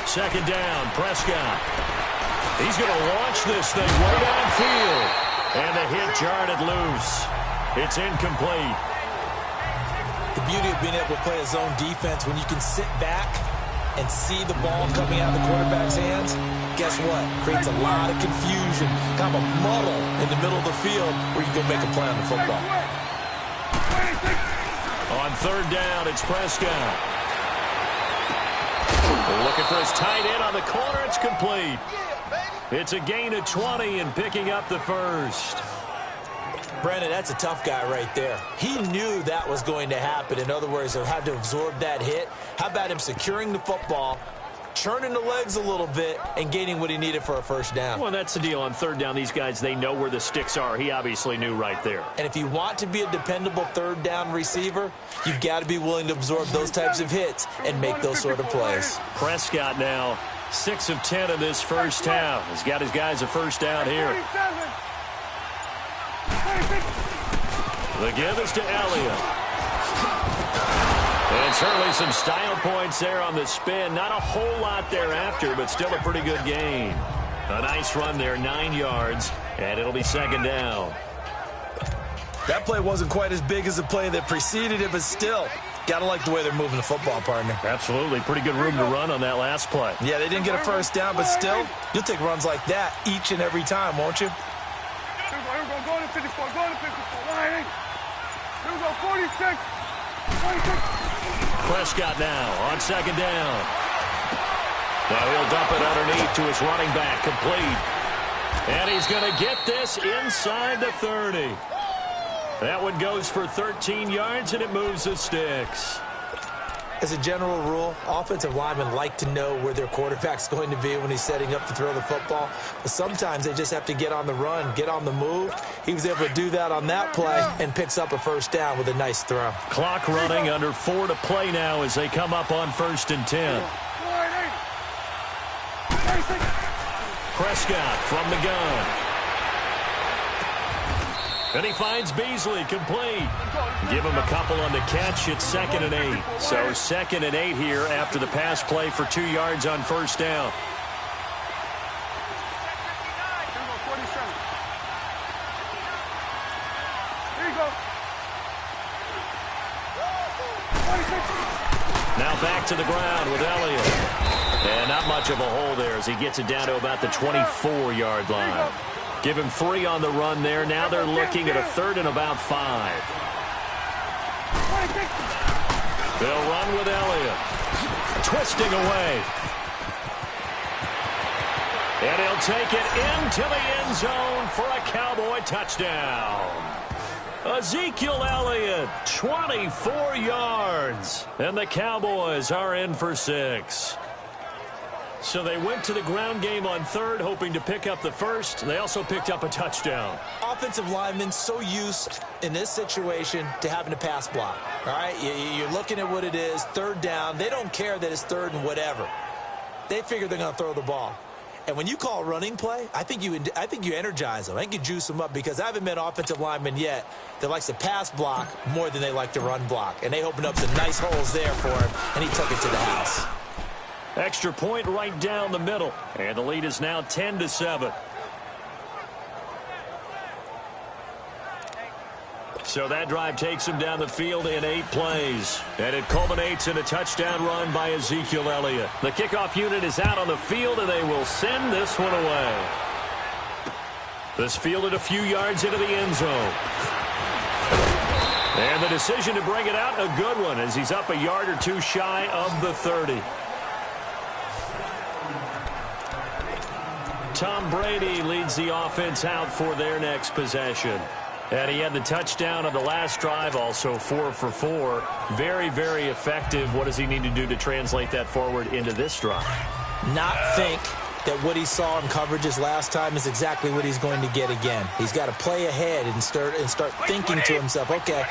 [SPEAKER 1] Second down, Prescott. He's going to launch this thing way downfield. And the hit jarred it loose. It's incomplete.
[SPEAKER 2] The beauty of being able to play a zone defense, when you can sit back and see the ball coming out of the quarterback's hands, guess what? Creates a lot of confusion, kind of a muddle in the middle of the field where you can make a play on the football.
[SPEAKER 1] On third down, it's Prescott. Looking for his tight end on the corner. It's complete. It's a gain of 20 and picking up the first.
[SPEAKER 2] Brandon, that's a tough guy right there. He knew that was going to happen. In other words, he'll have to absorb that hit. How about him securing the football, churning the legs a little bit, and gaining what he needed for a first down?
[SPEAKER 1] Well, that's the deal. On third down, these guys, they know where the sticks are. He obviously knew right there.
[SPEAKER 2] And if you want to be a dependable third down receiver, you've got to be willing to absorb those types of hits and make those sort of plays.
[SPEAKER 1] Prescott now 6 of 10 in this first half. He's got his guys a first down here. The give is to Elliott. And certainly some style points there on the spin. Not a whole lot thereafter, but still a pretty good gain. A nice run there, 9 yards, and it'll be second down.
[SPEAKER 2] That play wasn't quite as big as the play that preceded it, but still, got to like the way they're moving the football, partner.
[SPEAKER 1] Absolutely. Pretty good room to run on that last play.
[SPEAKER 2] Yeah, they didn't get a first down, but still, you'll take runs like that each and every time, won't you?
[SPEAKER 3] Here we go. Go to 54. Go to 54. Line. Here we go. 46. 46.
[SPEAKER 1] Prescott now on second down. Now he'll dump it underneath to his running back, complete. And he's going to get this inside the 30. That one goes for 13 yards, and it moves the sticks.
[SPEAKER 2] As a general rule, offensive linemen like to know where their quarterback's going to be when he's setting up to throw the football. But sometimes they just have to get on the run, get on the move. He was able to do that on that play and picks up a first down with a nice throw.
[SPEAKER 1] Clock running, under 4 to play now as they come up on 1st and 10. Prescott from the gun. And he finds Beasley, complete. Give him a couple on the catch. It's 2nd and 8. So 2nd and 8 here after the pass play for 2 yards on first down. Now back to the ground with Elliott. And not much of a hole there as he gets it down to about the 24-yard line. Give him 3 on the run there. Now they're looking at a 3rd and about 5. They'll run with Elliott. Twisting away. And he'll take it into the end zone for a Cowboy touchdown. Ezekiel Elliott, 24 yards. And the Cowboys are in for 6. So they went to the ground game on 3rd, hoping to pick up the 1st. They also picked up a touchdown.
[SPEAKER 2] Offensive linemen so used in this situation to having to pass block. All right, you're looking at what it is, 3rd down. They don't care that it's 3rd and whatever. They figure they're going to throw the ball. And when you call running play, I think you energize them. I think you juice them up because I haven't met offensive linemen yet that likes to pass block more than they like to run block. And they opened up some nice holes there for him, and he took it to the house.
[SPEAKER 1] Extra point right down the middle. And the lead is now 10-7. So that drive takes him down the field in 8 plays. And it culminates in a touchdown run by Ezekiel Elliott. The kickoff unit is out on the field, and they will send this one away. This fielded a few yards into the end zone. And the decision to bring it out, a good one, as he's up a yard or 2 shy of the 30. Tom Brady leads the offense out for their next possession. And he had the touchdown on the last drive, also 4 for 4. Very, very effective. What does he need to do to translate that forward into this drive?
[SPEAKER 2] Not think that what he saw in coverages last time is exactly what he's going to get again. He's got to play ahead and start thinking to himself, okay,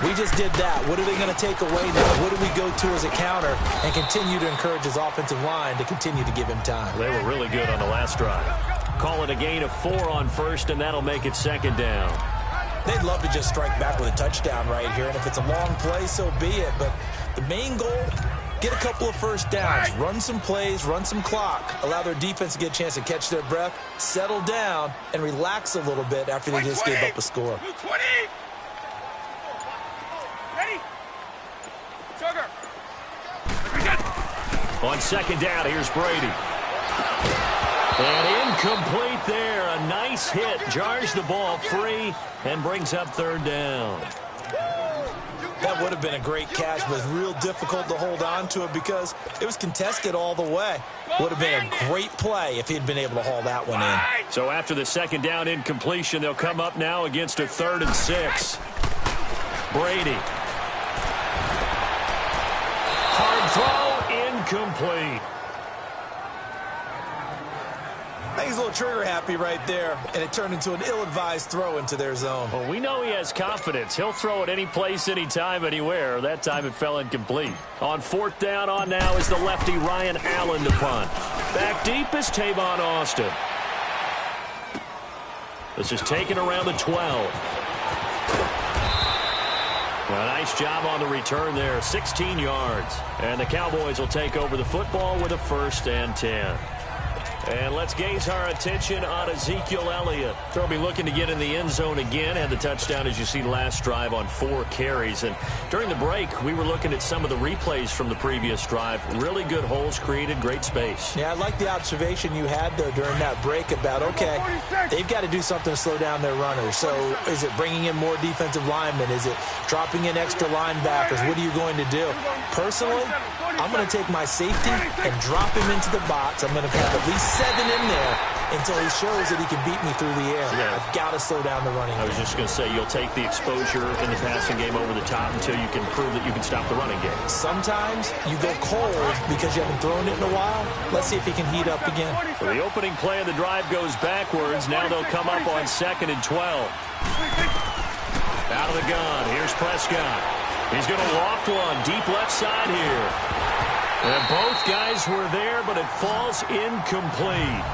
[SPEAKER 2] we just did that. What are they going to take away now? What do we go to as a counter? And continue to encourage his offensive line to continue to give him time.
[SPEAKER 1] They were really good on the last drive. Call it a gain of 4 on 1st, and that'll make it 2nd down.
[SPEAKER 2] They'd love to just strike back with a touchdown right here, and if it's a long play, so be it. But the main goal, get a couple of first downs, run some plays, run some clock, allow their defense to get a chance to catch their breath, settle down, and relax a little bit after they just gave up a score.
[SPEAKER 1] On 2nd down, here's Brady. And incomplete there. A nice hit. Jars the ball free and brings up 3rd down.
[SPEAKER 2] That would have been a great catch, but it's real difficult to hold on to it because it was contested all the way. Would have been a great play if he'd been able to haul that one in.
[SPEAKER 1] So after the 2nd down incompletion, they'll come up now against a 3rd and 6. Brady. Hard throw, incomplete.
[SPEAKER 2] I think he's a little trigger happy right there, and it turned into an ill-advised throw into their zone.
[SPEAKER 1] Well, we know he has confidence. He'll throw it any place, anytime, anywhere. That time it fell incomplete. On 4th down on now is the lefty Ryan Allen to punt. Back deep is Tavon Austin. This is taken around the 12. A nice job on the return there, 16 yards. And the Cowboys will take over the football with a 1st and 10. And let's gaze our attention on Ezekiel Elliott. They'll be looking to get in the end zone again. Had the touchdown, as you see, last drive on 4 carries. And during the break, we were looking at some of the replays from the previous drive. Really good holes created, great space.
[SPEAKER 2] Yeah, I like the observation you had, though, during that break about, okay, they've got to do something to slow down their runners. So is it bringing in more defensive linemen? Is it dropping in extra linebackers? What are you going to do? Personally, I'm going to take my safety and drop him into the box. I'm going to have at least 7 in there until he shows that he can beat me through the air. Yeah. I've got to slow down the running game.
[SPEAKER 1] I was just going to say, you'll take the exposure in the passing game over the top until you can prove that you can stop the running game.
[SPEAKER 2] Sometimes you go cold because you haven't thrown it in a while. Let's see if he can heat up again.
[SPEAKER 1] Well, the opening play of the drive goes backwards. Now they'll come up on 2nd and 12. Out of the gun. Here's Prescott. He's going to loft one deep left side here. And both guys were there, but it falls incomplete.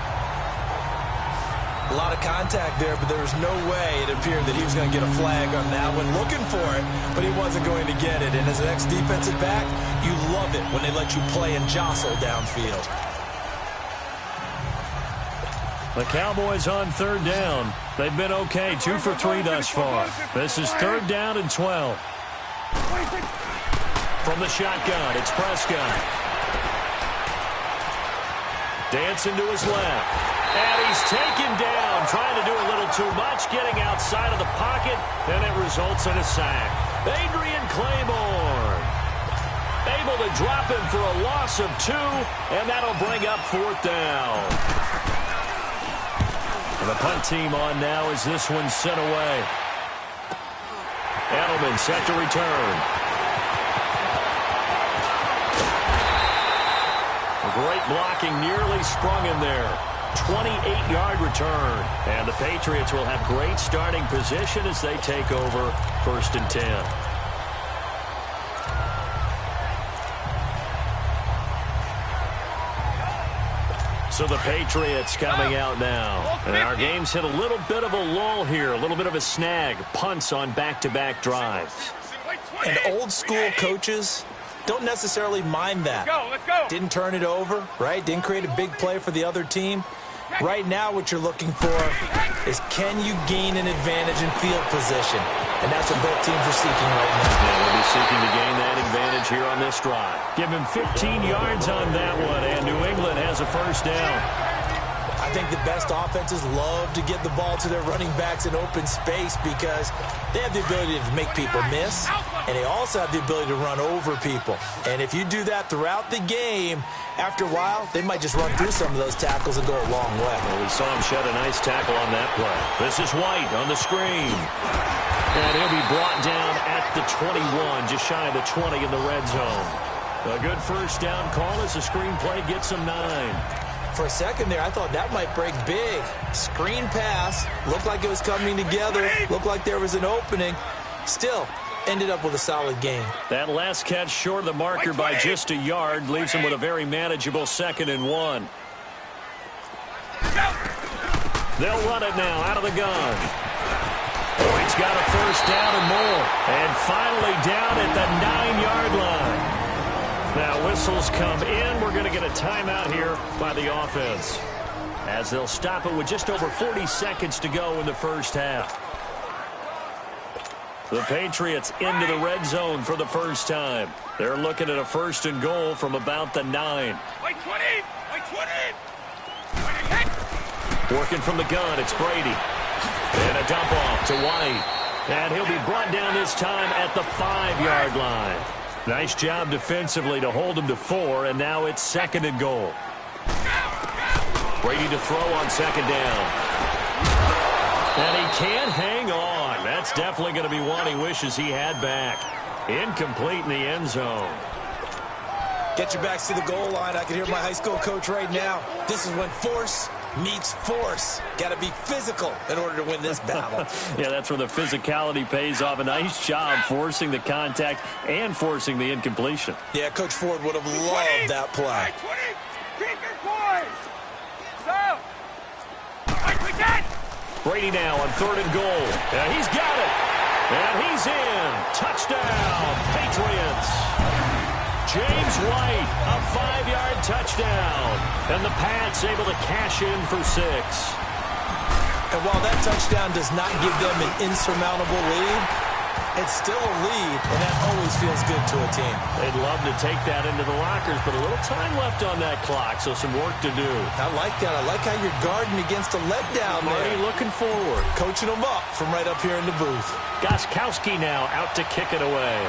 [SPEAKER 2] A lot of contact there, but there was no way it appeared that he was going to get a flag on that one. Looking for it, but he wasn't going to get it. And as an ex-defensive back, you love it when they let you play and jostle downfield.
[SPEAKER 4] The Cowboys on 3rd down. They've been okay, 2 for 3 thus far. This is 3rd down and 12.
[SPEAKER 1] From the shotgun, it's Prescott. Dancing to his left. And he's taken down, trying to do a little too much, getting outside of the pocket, and it results in a sack. Adrian Claiborne able to drop him for a loss of 2, and that'll bring up 4th down. And the punt team on now as this one's sent away. Edelman set to return. Great blocking, nearly sprung him there. 28-yard return. And the Patriots will have great starting position as they take over 1st and 10. So the Patriots coming out now. And our game's hit a little bit of a lull here, a little bit of a snag. Punts on back-to-back drives.
[SPEAKER 2] And old school coaches don't necessarily mind that.
[SPEAKER 3] Let's go.
[SPEAKER 2] Didn't turn it over, right? Didn't create a big play for the other team. Right now what you're looking for is, can you gain an advantage in field position? And that's what both teams are seeking right now.
[SPEAKER 1] Yeah, they'll be seeking to gain that advantage here on this drive.
[SPEAKER 4] Give him 15 yards on that one, and New England has a 1st down.
[SPEAKER 2] I think the best offenses love to get the ball to their running backs in open space because they have the ability to make people miss, and they also have the ability to run over people. And if you do that throughout the game, after a while, they might just run through some of those tackles and go a long way.
[SPEAKER 1] Well, we saw him shed a nice tackle on that play. This is White on the screen. And he'll be brought down at the 21, just shy of the 20 in the red zone. A good 1st down call as the screen play gets him 9.
[SPEAKER 2] For a second there, I thought that might break big. Screen pass. Looked like it was coming together. Looked like there was an opening. Still, ended up with a solid game.
[SPEAKER 4] That last catch short of the marker by just a yard leaves him with a very manageable 2nd and 1. They'll run it now out of the gun. He's got a 1st down and more. And finally down at the 9-yard line. Now whistles come in. We're going to get a timeout here by the offense, as they'll stop it with just over 40 seconds to go in the 1st half. The Patriots into the red zone for the first time. They're looking at a 1st and goal from about the 9. Working from the gun, it's Brady. And a dump off to White. And he'll be brought down this time at the 5-yard line. Nice job defensively to hold him to 4, and now it's 2nd and goal. Brady to throw on 2nd down. And he can't hang on. That's definitely going to be one he wishes he had back. Incomplete in the end zone.
[SPEAKER 2] Get your backs to the goal line. I can hear my high school coach right now. This is when force meets force. Got to be physical in order to win this battle.
[SPEAKER 4] Yeah, that's where the physicality pays off. A nice job forcing the contact and forcing the incompletion.
[SPEAKER 2] Yeah, Coach Ford would have loved that play.
[SPEAKER 1] Brady now on 3rd and goal. And he's got it. And he's in. Touchdown, Patriots. James White, a 5-yard touchdown. And the Pats able to cash in for 6.
[SPEAKER 2] And while that touchdown does not give them an insurmountable lead, it's still a lead, and that always feels good to a team.
[SPEAKER 1] They'd love to take that into the lockers, but a little time left on that clock, so some work to do.
[SPEAKER 2] I like that. I like how you're guarding against a letdown there.
[SPEAKER 1] Marty looking forward.
[SPEAKER 2] Coaching them up from right up here in the booth.
[SPEAKER 1] Gostkowski now out to kick it away.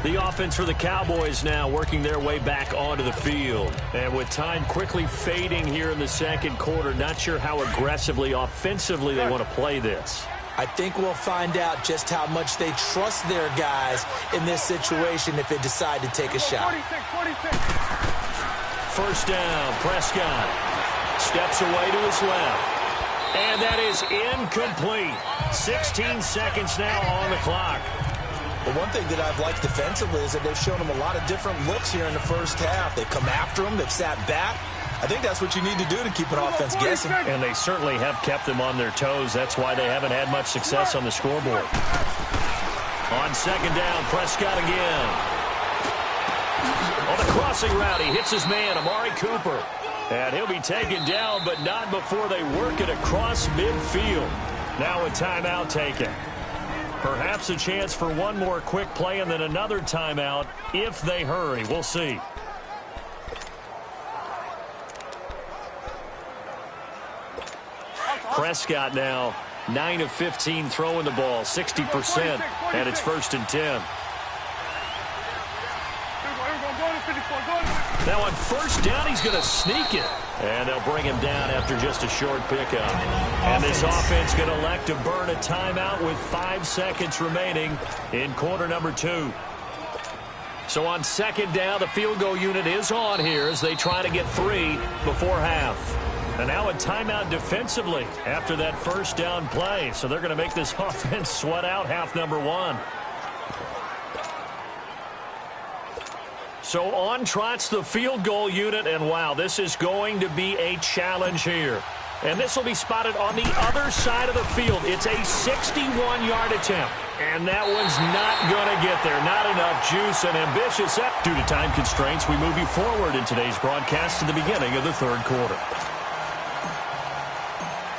[SPEAKER 1] The offense for the Cowboys now working their way back onto the field. And with time quickly fading here in the second quarter, not sure how aggressively, offensively they want to play this.
[SPEAKER 2] I think we'll find out just how much they trust their guys in this situation if they decide to take a shot.
[SPEAKER 3] 46.
[SPEAKER 1] First down, Prescott steps away to his left. And that is incomplete. 16 seconds now on the clock.
[SPEAKER 2] The one thing that I've liked defensively is that they've shown them a lot of different looks here in the first half. They've come after them. They've sat back. I think that's what you need to do to keep an offense guessing.
[SPEAKER 1] And they certainly have kept them on their toes. That's why they haven't had much success on the scoreboard. On second down, Prescott again. On the crossing route, he hits his man, Amari Cooper. And he'll be taken down, but not before they work it across midfield. Now a timeout taken. Perhaps a chance for one more quick play and then another timeout if they hurry. We'll see. Prescott now 9 of 15 throwing the ball, 60%, and it's 1st and 10. Now on first down, he's going to sneak it. And they'll bring him down after just a short pickup. And this offense going to elect to burn a timeout with 5 seconds remaining in quarter number 2. So on second down, the field goal unit is on here as they try to get 3 before half. And now a timeout defensively after that first down play. So they're going to make this offense sweat out half number 1. So on trots the field goal unit, and wow, this is going to be a challenge here. And this will be spotted on the other side of the field. It's a 61-yard attempt, and that one's not going to get there. Not enough juice and ambitious. Due to time constraints, we move you forward in today's broadcast to the beginning of the third quarter.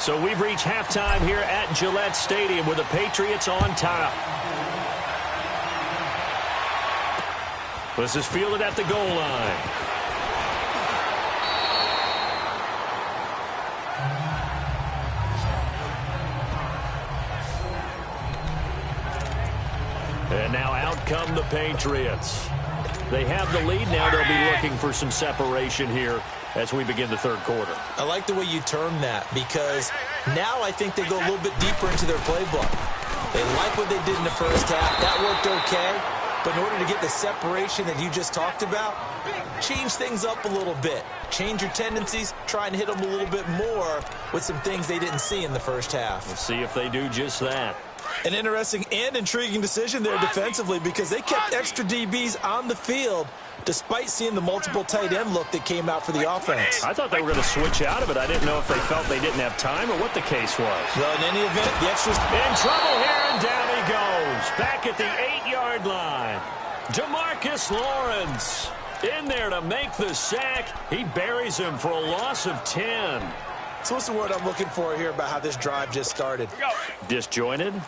[SPEAKER 1] So we've reached halftime here at Gillette Stadium with the Patriots on top. This is fielded at the goal line. And now out come the Patriots. They have the lead. Now they'll be looking for some separation here as we begin the third quarter.
[SPEAKER 2] I like the way you term that because now I think they go a little bit deeper into their playbook. They like what they did in the first half. That worked okay. But in order to get the separation that you just talked about, change things up a little bit. Change your tendencies, try and hit them a little bit more with some things they didn't see in the first half.
[SPEAKER 1] We'll see if they do just that.
[SPEAKER 2] An interesting and intriguing decision there defensively because they kept extra DBs on the field despite seeing the multiple tight end look that came out for the offense.
[SPEAKER 1] I thought they were going to switch out of it. I didn't know if they felt they didn't have time or what the case was.
[SPEAKER 2] Well, in any event, the extras...
[SPEAKER 1] In trouble here, and down he goes. Back at the 8-yard line. DeMarcus Lawrence in there to make the sack. He buries him for a loss of 10.
[SPEAKER 2] So what's the word I'm looking for here about how this drive just started?
[SPEAKER 1] Disjointed?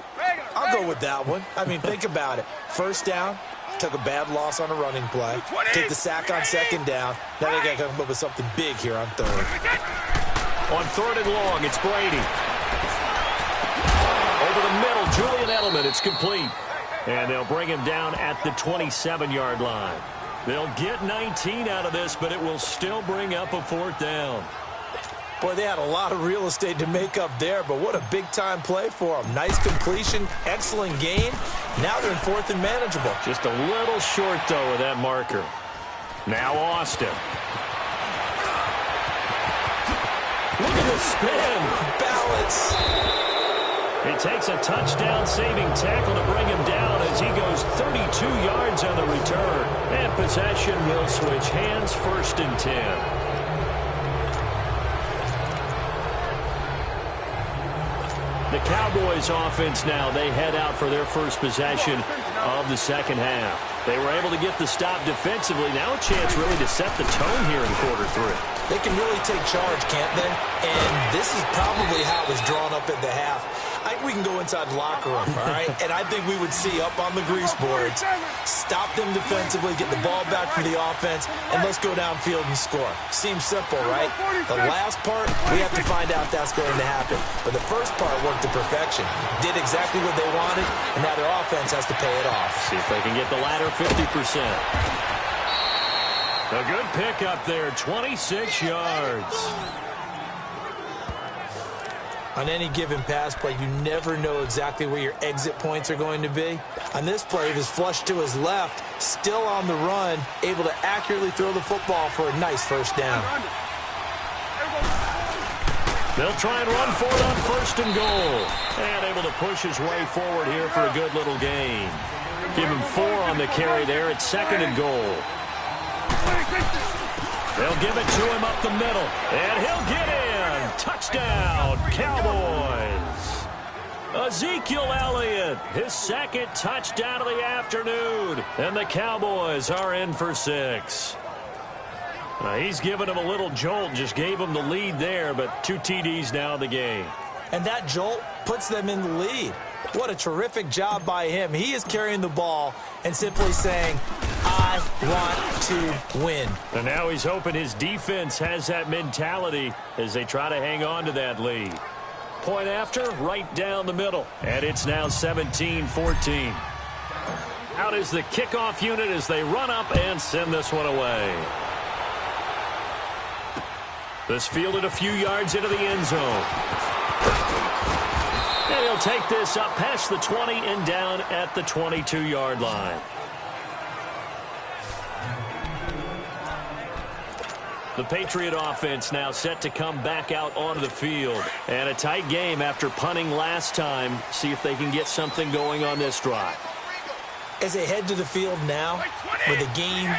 [SPEAKER 2] I'll go with that one. I mean, think about it. First down, took a bad loss on a running play. Take the sack on second down. Now they got to come up with something big here on third.
[SPEAKER 1] On third and long, it's Brady. Over the middle, Julian Edelman. It's complete. And they'll bring him down at the 27-yard line. They'll get 19 out of this, but it will still bring up a fourth down.
[SPEAKER 2] Boy, they had a lot of real estate to make up there, but what a big-time play for them. Nice completion, excellent gain. Now they're in fourth and manageable.
[SPEAKER 1] Just a little short, though, of that marker. Now Austin. Look at the spin.
[SPEAKER 2] Balance.
[SPEAKER 1] He takes a touchdown-saving tackle to bring him down as he goes 32 yards on the return. And possession will switch hands, 1st and 10. The Cowboys offense now, they head out for their first possession of the second half. They were able to get the stop defensively. Now a chance really to set the tone here in quarter 3.
[SPEAKER 2] They can really take charge, can't they? And this is probably how it was drawn up at the half. I think we can go inside the locker room, all right? And I think we would see up on the grease boards, stop them defensively, get the ball back for the offense, and let's go downfield and score. Seems simple, right? The last part, we have to find out if that's going to happen. But the first part worked to perfection. Did exactly what they wanted, and now their offense has to pay it off.
[SPEAKER 1] See if they can get the latter 50%. A good pick up there, 26 yards.
[SPEAKER 2] On any given pass play, you never know exactly where your exit points are going to be. On this play, he was flushed to his left, still on the run, able to accurately throw the football for a nice first down.
[SPEAKER 1] They'll try and run for it on 1st and goal. And able to push his way forward here for a good little gain. Give him 4 on the carry there at 2nd and goal. They'll give it to him up the middle. And he'll get in. Touchdown, Cowboys. Ezekiel Elliott, his 2nd touchdown of the afternoon. And the Cowboys are in for 6. He's given him a little jolt, just gave him the lead there, but 2 TDs now in the game.
[SPEAKER 2] And that jolt puts them in the lead. What a terrific job by him. He is carrying the ball and simply saying, I want to win.
[SPEAKER 1] And now he's hoping his defense has that mentality as they try to hang on to that lead. Point after, right down the middle. And it's now 17-14. Out is the kickoff unit as they run up and send this one away. This fielded a few yards into the end zone. And he'll take this up past the 20 and down at the 22-yard line. The Patriot offense now set to come back out onto the field. And a tight game after punting last time. See if they can get something going on this drive.
[SPEAKER 2] As they head to the field now, with the game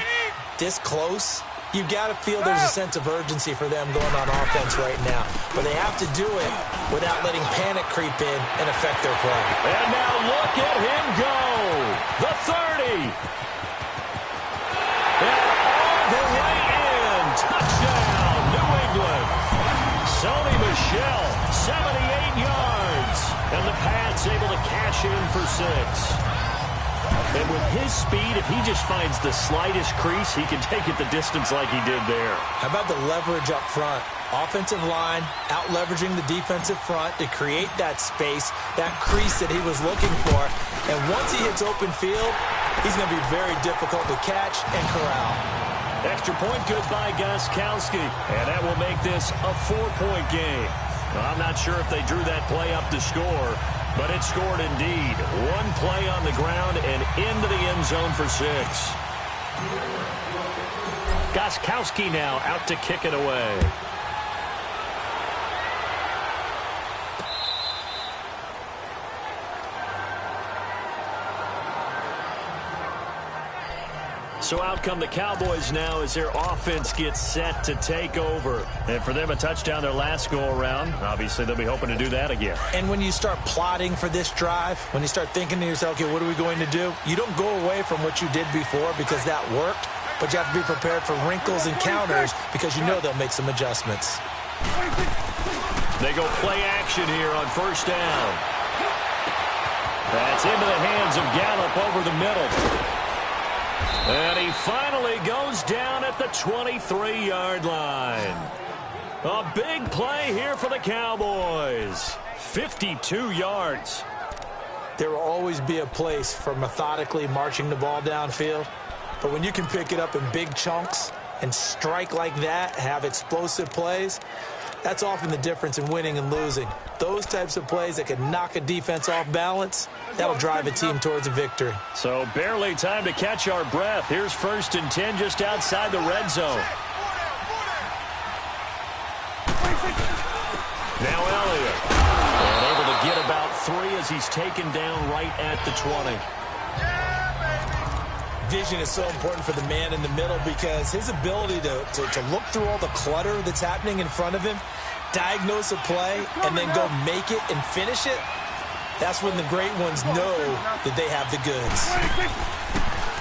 [SPEAKER 2] this close, you've got to feel there's a sense of urgency for them going on offense right now. But they have to do it without letting panic creep in and affect their play.
[SPEAKER 1] And now look at him go. The 30. And all the way in. Touchdown, New England. Sony Michel, 78 yards. And the Pats able to cash in for 6. And with his speed, if he just finds the slightest crease, he can take it the distance like he did there.
[SPEAKER 2] How about the leverage up front? Offensive line out-leveraging the defensive front to create that space, that crease that he was looking for. And once he hits open field, he's going to be very difficult to catch and corral.
[SPEAKER 1] Extra point good by Gostkowski. And that will make this a 4-point game. I'm not sure if they drew that play up to score, but it scored indeed. One play on the ground and into the end zone for 6. Gostkowski now out to kick it away. So out come the Cowboys now as their offense gets set to take over. And for them, a touchdown their last go-around. Obviously, they'll be hoping to do that again.
[SPEAKER 2] And when you start plotting for this drive, when you start thinking to yourself, okay, what are we going to do? You don't go away from what you did before because that worked, but you have to be prepared for wrinkles and counters because you know they'll make some adjustments.
[SPEAKER 1] They go play action here on 1st down. That's into the hands of Gallup over the middle. And he finally goes down at the 23-yard line. A big play here for the Cowboys. 52 yards.
[SPEAKER 2] There will always be a place for methodically marching the ball downfield. But when you can pick it up in big chunks and strike like that, have explosive plays, that's often the difference in winning and losing. Those types of plays that can knock a defense off balance, that'll drive a team towards a victory.
[SPEAKER 1] So barely time to catch our breath. Here's 1st and 10 just outside the red zone. Now Elliott. And able to get about 3 as he's taken down right at the 20.
[SPEAKER 2] Vision is so important for the man in the middle because his ability to look through all the clutter that's happening in front of him, diagnose a play, and then go make it and finish it, that's when the great ones know that they have the goods.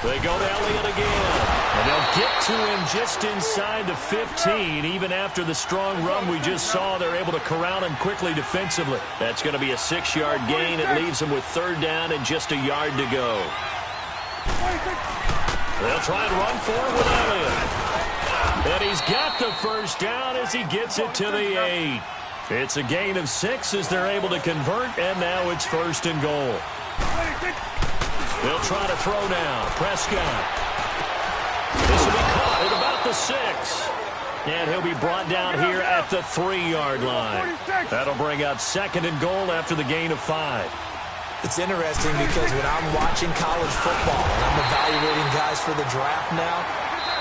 [SPEAKER 1] They go to Elliott again, and they'll get to him just inside the 15. Even after the strong run we just saw, they're able to corral him quickly defensively. That's going to be a 6-yard gain. It leaves them with 3rd down and just a yard to go. They'll try and run for it with Elliott. And he's got the 1st down as he gets it to the 8. It's a gain of 6 as they're able to convert, and now it's 1st and goal. They'll try to throw now. Prescott. This will be caught at about the 6. And he'll be brought down here at the 3-yard line. That'll bring up 2nd and goal after the gain of 5.
[SPEAKER 2] It's interesting because when I'm watching college football and I'm evaluating guys for the draft now,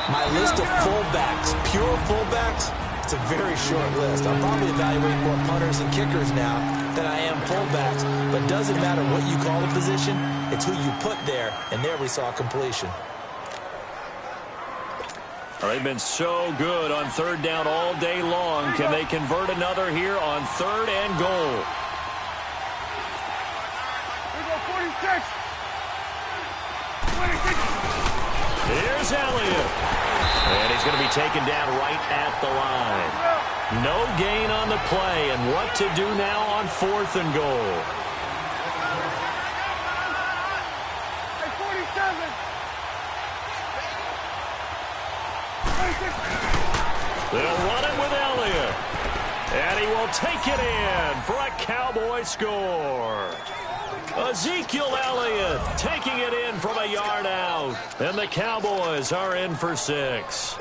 [SPEAKER 2] my list of fullbacks, pure fullbacks, it's a very short list. I'm probably evaluating more punters and kickers now than I am fullbacks. But it doesn't matter what you call a position, it's who you put there. And there we saw completion.
[SPEAKER 1] Well, they've been so good on 3rd down all day long. Can they convert another here on 3rd and goal? Here's Elliott. And he's going to be taken down right at the line. No gain on the play. And what to do now on 4th and goal? They'll run it with Elliott. And he will take it in for a Cowboy score. Ezekiel Elliott taking it in from a yard out. And the Cowboys are in for 6.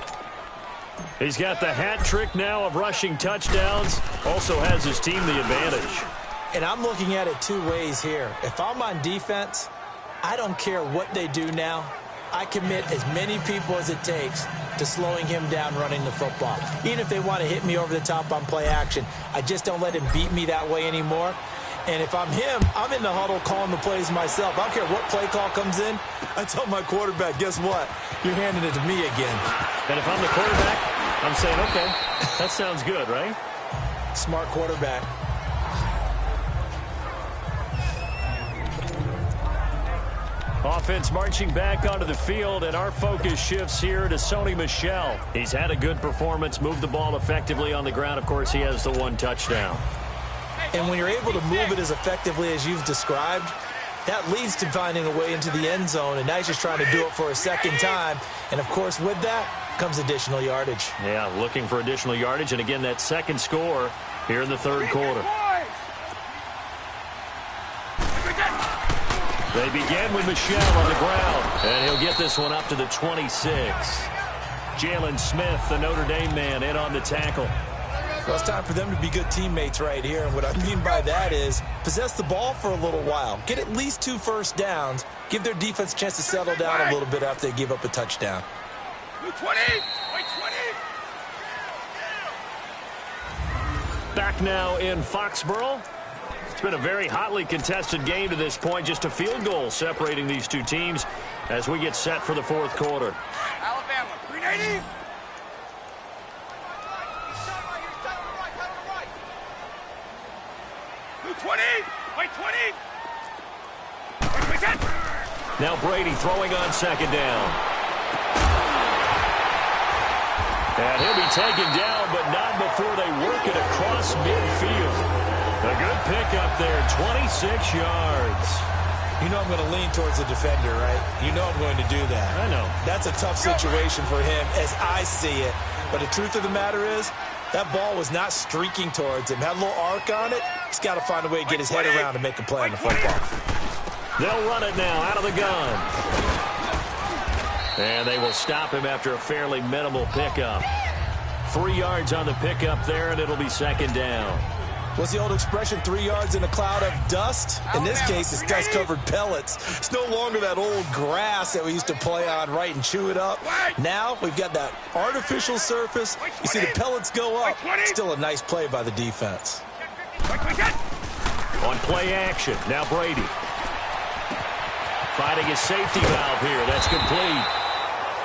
[SPEAKER 1] He's got the hat trick now of rushing touchdowns. Also has his team the advantage.
[SPEAKER 2] And I'm looking at it 2 ways here. If I'm on defense, I don't care what they do now. I commit as many people as it takes to slowing him down running the football. Even if they want to hit me over the top on play action, I just don't let him beat me that way anymore. And if I'm him, I'm in the huddle calling the plays myself. I don't care what play call comes in. I tell my quarterback, guess what? You're handing it to me again.
[SPEAKER 1] And if I'm the quarterback, I'm saying, okay, that sounds good, right?
[SPEAKER 2] Smart quarterback.
[SPEAKER 1] Offense marching back onto the field, and our focus shifts here to Sony Michel. He's had a good performance, moved the ball effectively on the ground. Of course, he has the 1 touchdown.
[SPEAKER 2] And when you're able to move it as effectively as you've described, that leads to finding a way into the end zone, and now he's just trying to do it for a 2nd time. And, of course, with that comes additional yardage.
[SPEAKER 1] Yeah, looking for additional yardage, and again, that 2nd score here in the 3rd quarter. They begin with Michel on the ground, and he'll get this one up to the 26. Jalen Smith, the Notre Dame man, in on the tackle.
[SPEAKER 2] Well, it's time for them to be good teammates right here. And what I mean by that is possess the ball for a little while. Get at least 2 first downs. Give their defense a chance to settle down a little bit after they give up a touchdown.
[SPEAKER 3] 20!
[SPEAKER 1] Back now in Foxborough. It's been a very hotly contested game to this point. Just a field goal separating these 2 teams as we get set for the 4th quarter.
[SPEAKER 3] Alabama, 380!
[SPEAKER 1] Now Brady throwing on 2nd down. And he'll be taken down, but not before they work it across midfield. A good pickup there, 26 yards.
[SPEAKER 2] You know I'm going to lean towards the defender, right? You know I'm going to do that.
[SPEAKER 1] I know.
[SPEAKER 2] That's a tough situation for him as I see it. But the truth of the matter is, that ball was not streaking towards him. Had a little arc on it. He's got to find a way to get his head around and make a play on the football.
[SPEAKER 1] They'll run it now out of the gun. And they will stop him after a fairly minimal pickup. 3 yards on the pickup there, and it'll be 2nd down.
[SPEAKER 2] What's the old expression, 3 yards in a cloud of dust? In this case, it's dust-covered pellets. It's no longer that old grass that we used to play on, right, and chew it up. Now we've got that artificial surface. You see the pellets go up. Still a nice play by the defense.
[SPEAKER 1] On play action, now Brady. Finding his safety valve here. That's complete.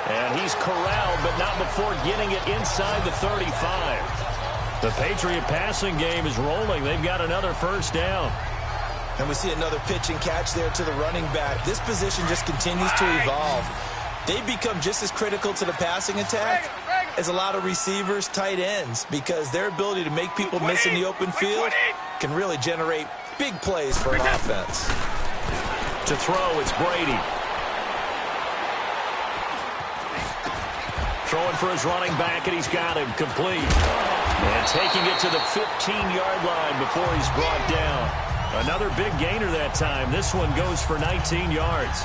[SPEAKER 1] And he's corralled, but not before getting it inside the 35. The Patriot passing game is rolling. They've got another first down.
[SPEAKER 2] And we see another pitch and catch there to the running back. This position just continues to evolve. They become just as critical to the passing attack as a lot of receivers, tight ends, because their ability to make people miss in the open field can really generate big plays for an offense.
[SPEAKER 1] To throw, it's Brady. Throwing for his running back, and he's got him complete. And taking it to the 15-yard line before he's brought down. Another big gainer that time. This one goes for 19 yards.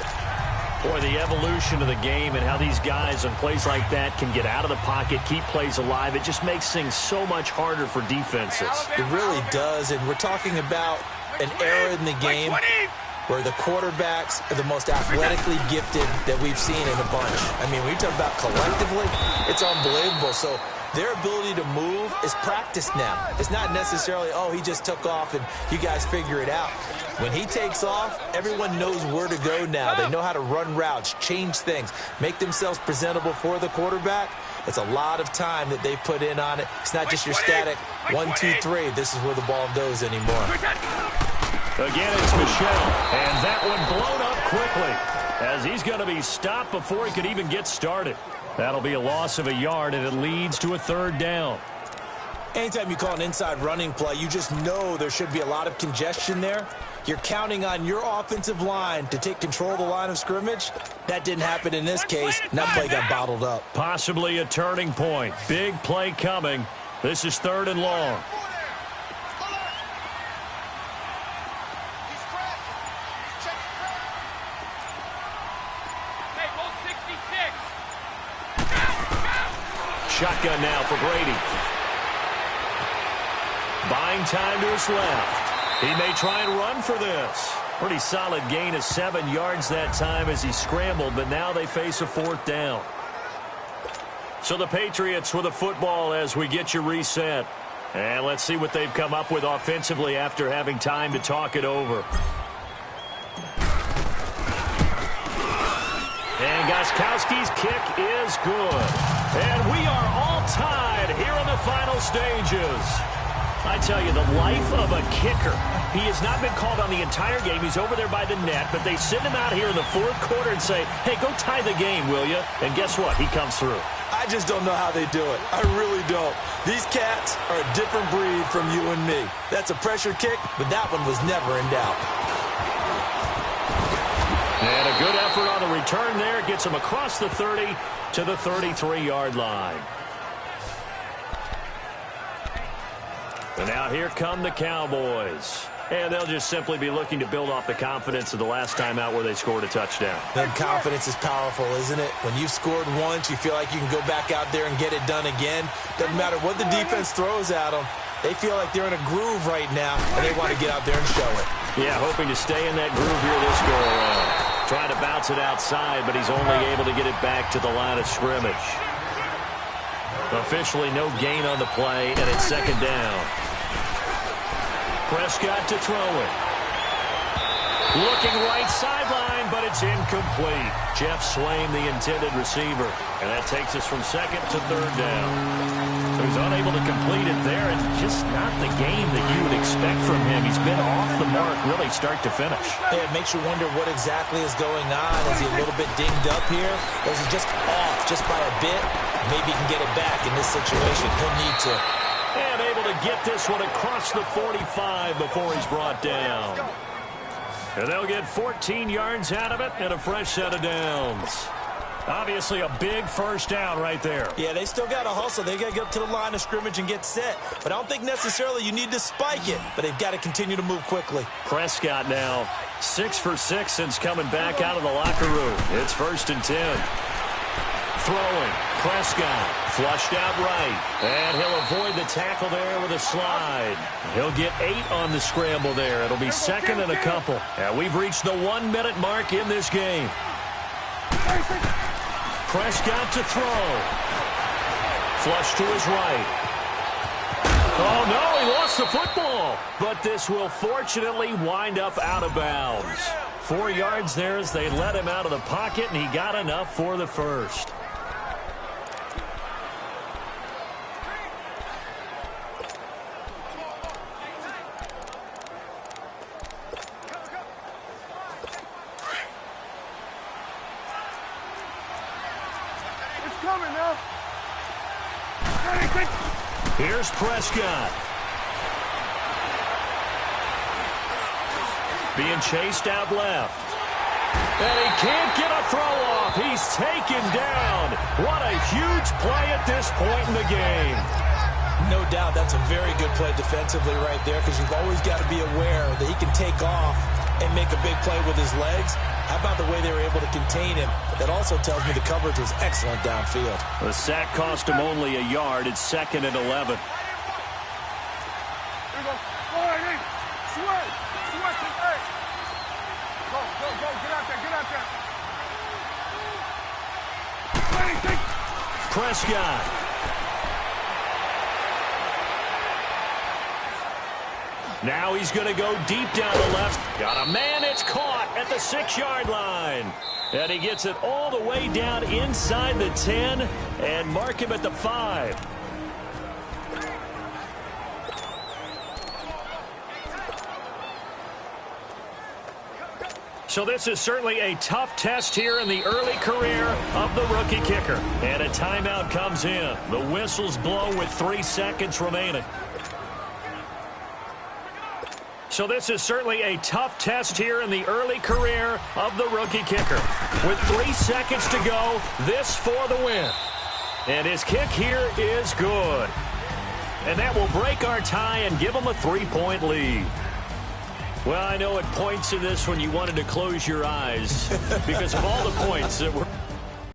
[SPEAKER 1] Boy, the evolution of the game and how these guys on plays like that can get out of the pocket, keep plays alive, it just makes things so much harder for defenses.
[SPEAKER 2] It really does, and we're talking about an era in the game where the quarterbacks are the most athletically gifted that we've seen in a bunch. I mean, when you talk about collectively, it's unbelievable. So their ability to move is practiced now. It's not necessarily, oh, he just took off and you guys figure it out. When he takes off, everyone knows where to go now. They know how to run routes, change things, make themselves presentable for the quarterback. It's a lot of time that they put in on it. It's not just your static 1, 2, 3. This is where the ball goes anymore.
[SPEAKER 1] Again, it's Michel, and that one blown up quickly as he's going to be stopped before he could even get started. That'll be a loss of a yard, and it leads to a third down.
[SPEAKER 2] Anytime you call an inside running play, you just know there should be a lot of congestion there. You're counting on your offensive line to take control of the line of scrimmage. That didn't happen in this case, and that play got bottled up.
[SPEAKER 1] Possibly a turning point. Big play coming. This is 3rd and long. Shotgun now for Brady. Buying time to his left. He may try and run for this. Pretty solid gain of 7 yards that time as he scrambled, but now they face a 4th down. So the Patriots with a football as we get you reset. And let's see what they've come up with offensively after having time to talk it over. And Gostkowski's kick is good. And we are all tied here in the final stages. I tell you, the life of a kicker. He has not been called on the entire game. He's over there by the net, but they send him out here in the 4th quarter and say, hey, go tie the game, will you? And guess what? He comes through.
[SPEAKER 2] I just don't know how they do it. I really don't. These cats are a different breed from you and me. That's a pressure kick, but that one was never in doubt.
[SPEAKER 1] And a good effort on the return there. Gets him across the 30 to the 33-yard line. And now here come the Cowboys. And they'll just simply be looking to build off the confidence of the last time out where they scored a touchdown.
[SPEAKER 2] Then confidence is powerful, isn't it? When you've scored once, you feel like you can go back out there and get it done again. Doesn't matter what the defense throws at them. They feel like they're in a groove right now, and they want to get out there and show it.
[SPEAKER 1] Yeah, hoping to stay in that groove here this go-around. Trying to bounce it outside, but he's only able to get it back to the line of scrimmage. Officially no gain on the play, and it's 2nd down. Prescott to throw it. Looking right sideline, but it's incomplete. Jeff Swaim, the intended receiver. And that takes us from 2nd to 3rd down. So he's unable to complete it there, and just not the game that you would expect from him. He's been off the mark really start to finish.
[SPEAKER 2] Yeah, it makes you wonder what exactly is going on. Is he a little bit dinged up here? Or is he just off just by a bit? Maybe he can get it back in this situation. He'll need to.
[SPEAKER 1] And able to get this one across the 45 before he's brought down. And they'll get 14 yards out of it and a fresh set of downs. Obviously a big first down right there.
[SPEAKER 2] Yeah, they still got to hustle. They got to get up to the line of scrimmage and get set. But I don't think necessarily you need to spike it. But they've got to continue to move quickly.
[SPEAKER 1] Prescott now 6 for 6 since coming back out of the locker room. It's 1st and 10. Throwing. Prescott flushed out right. And he'll avoid the tackle there with a slide. He'll get 8 on the scramble there. It'll be 2nd and a couple. And we've reached the 1-minute mark in this game. Prescott to throw. Flush to his right. Oh, no, he lost the football. But this will fortunately wind up out of bounds.
[SPEAKER 4] 4 yards there as they let him out of the pocket, and he got enough for the first.
[SPEAKER 3] It's coming now.
[SPEAKER 1] Here's Prescott. Being chased out left. And he can't get a throw off. He's taken down. What a huge play at this point in the game.
[SPEAKER 2] No doubt that's a very good play defensively right there, because you've always got to be aware that he can take off and make a big play with his legs. How about the way they were able to contain him? That also tells me the coverage was excellent downfield.
[SPEAKER 1] The sack cost him only a yard. It's 2nd and 11.
[SPEAKER 3] Here we go. Go ahead, hey. Sweat. Sweat this, hey. Go. Get out there.
[SPEAKER 1] Prescott. Now he's going to go deep down the left. Got a man. It's caught at the 6-yard line. And he gets it all the way down inside the 10 and mark him at the 5. So this is certainly a tough test here in the early career of the rookie kicker. And a timeout comes in. The whistles blow with 3 seconds remaining. So this is certainly a tough test here in the early career of the rookie kicker. With 3 seconds to go, this for the win. And his kick here is good. And that will break our tie and give him a 3-point lead. Well, I know at points in this when you wanted to close your eyes because of all the points that were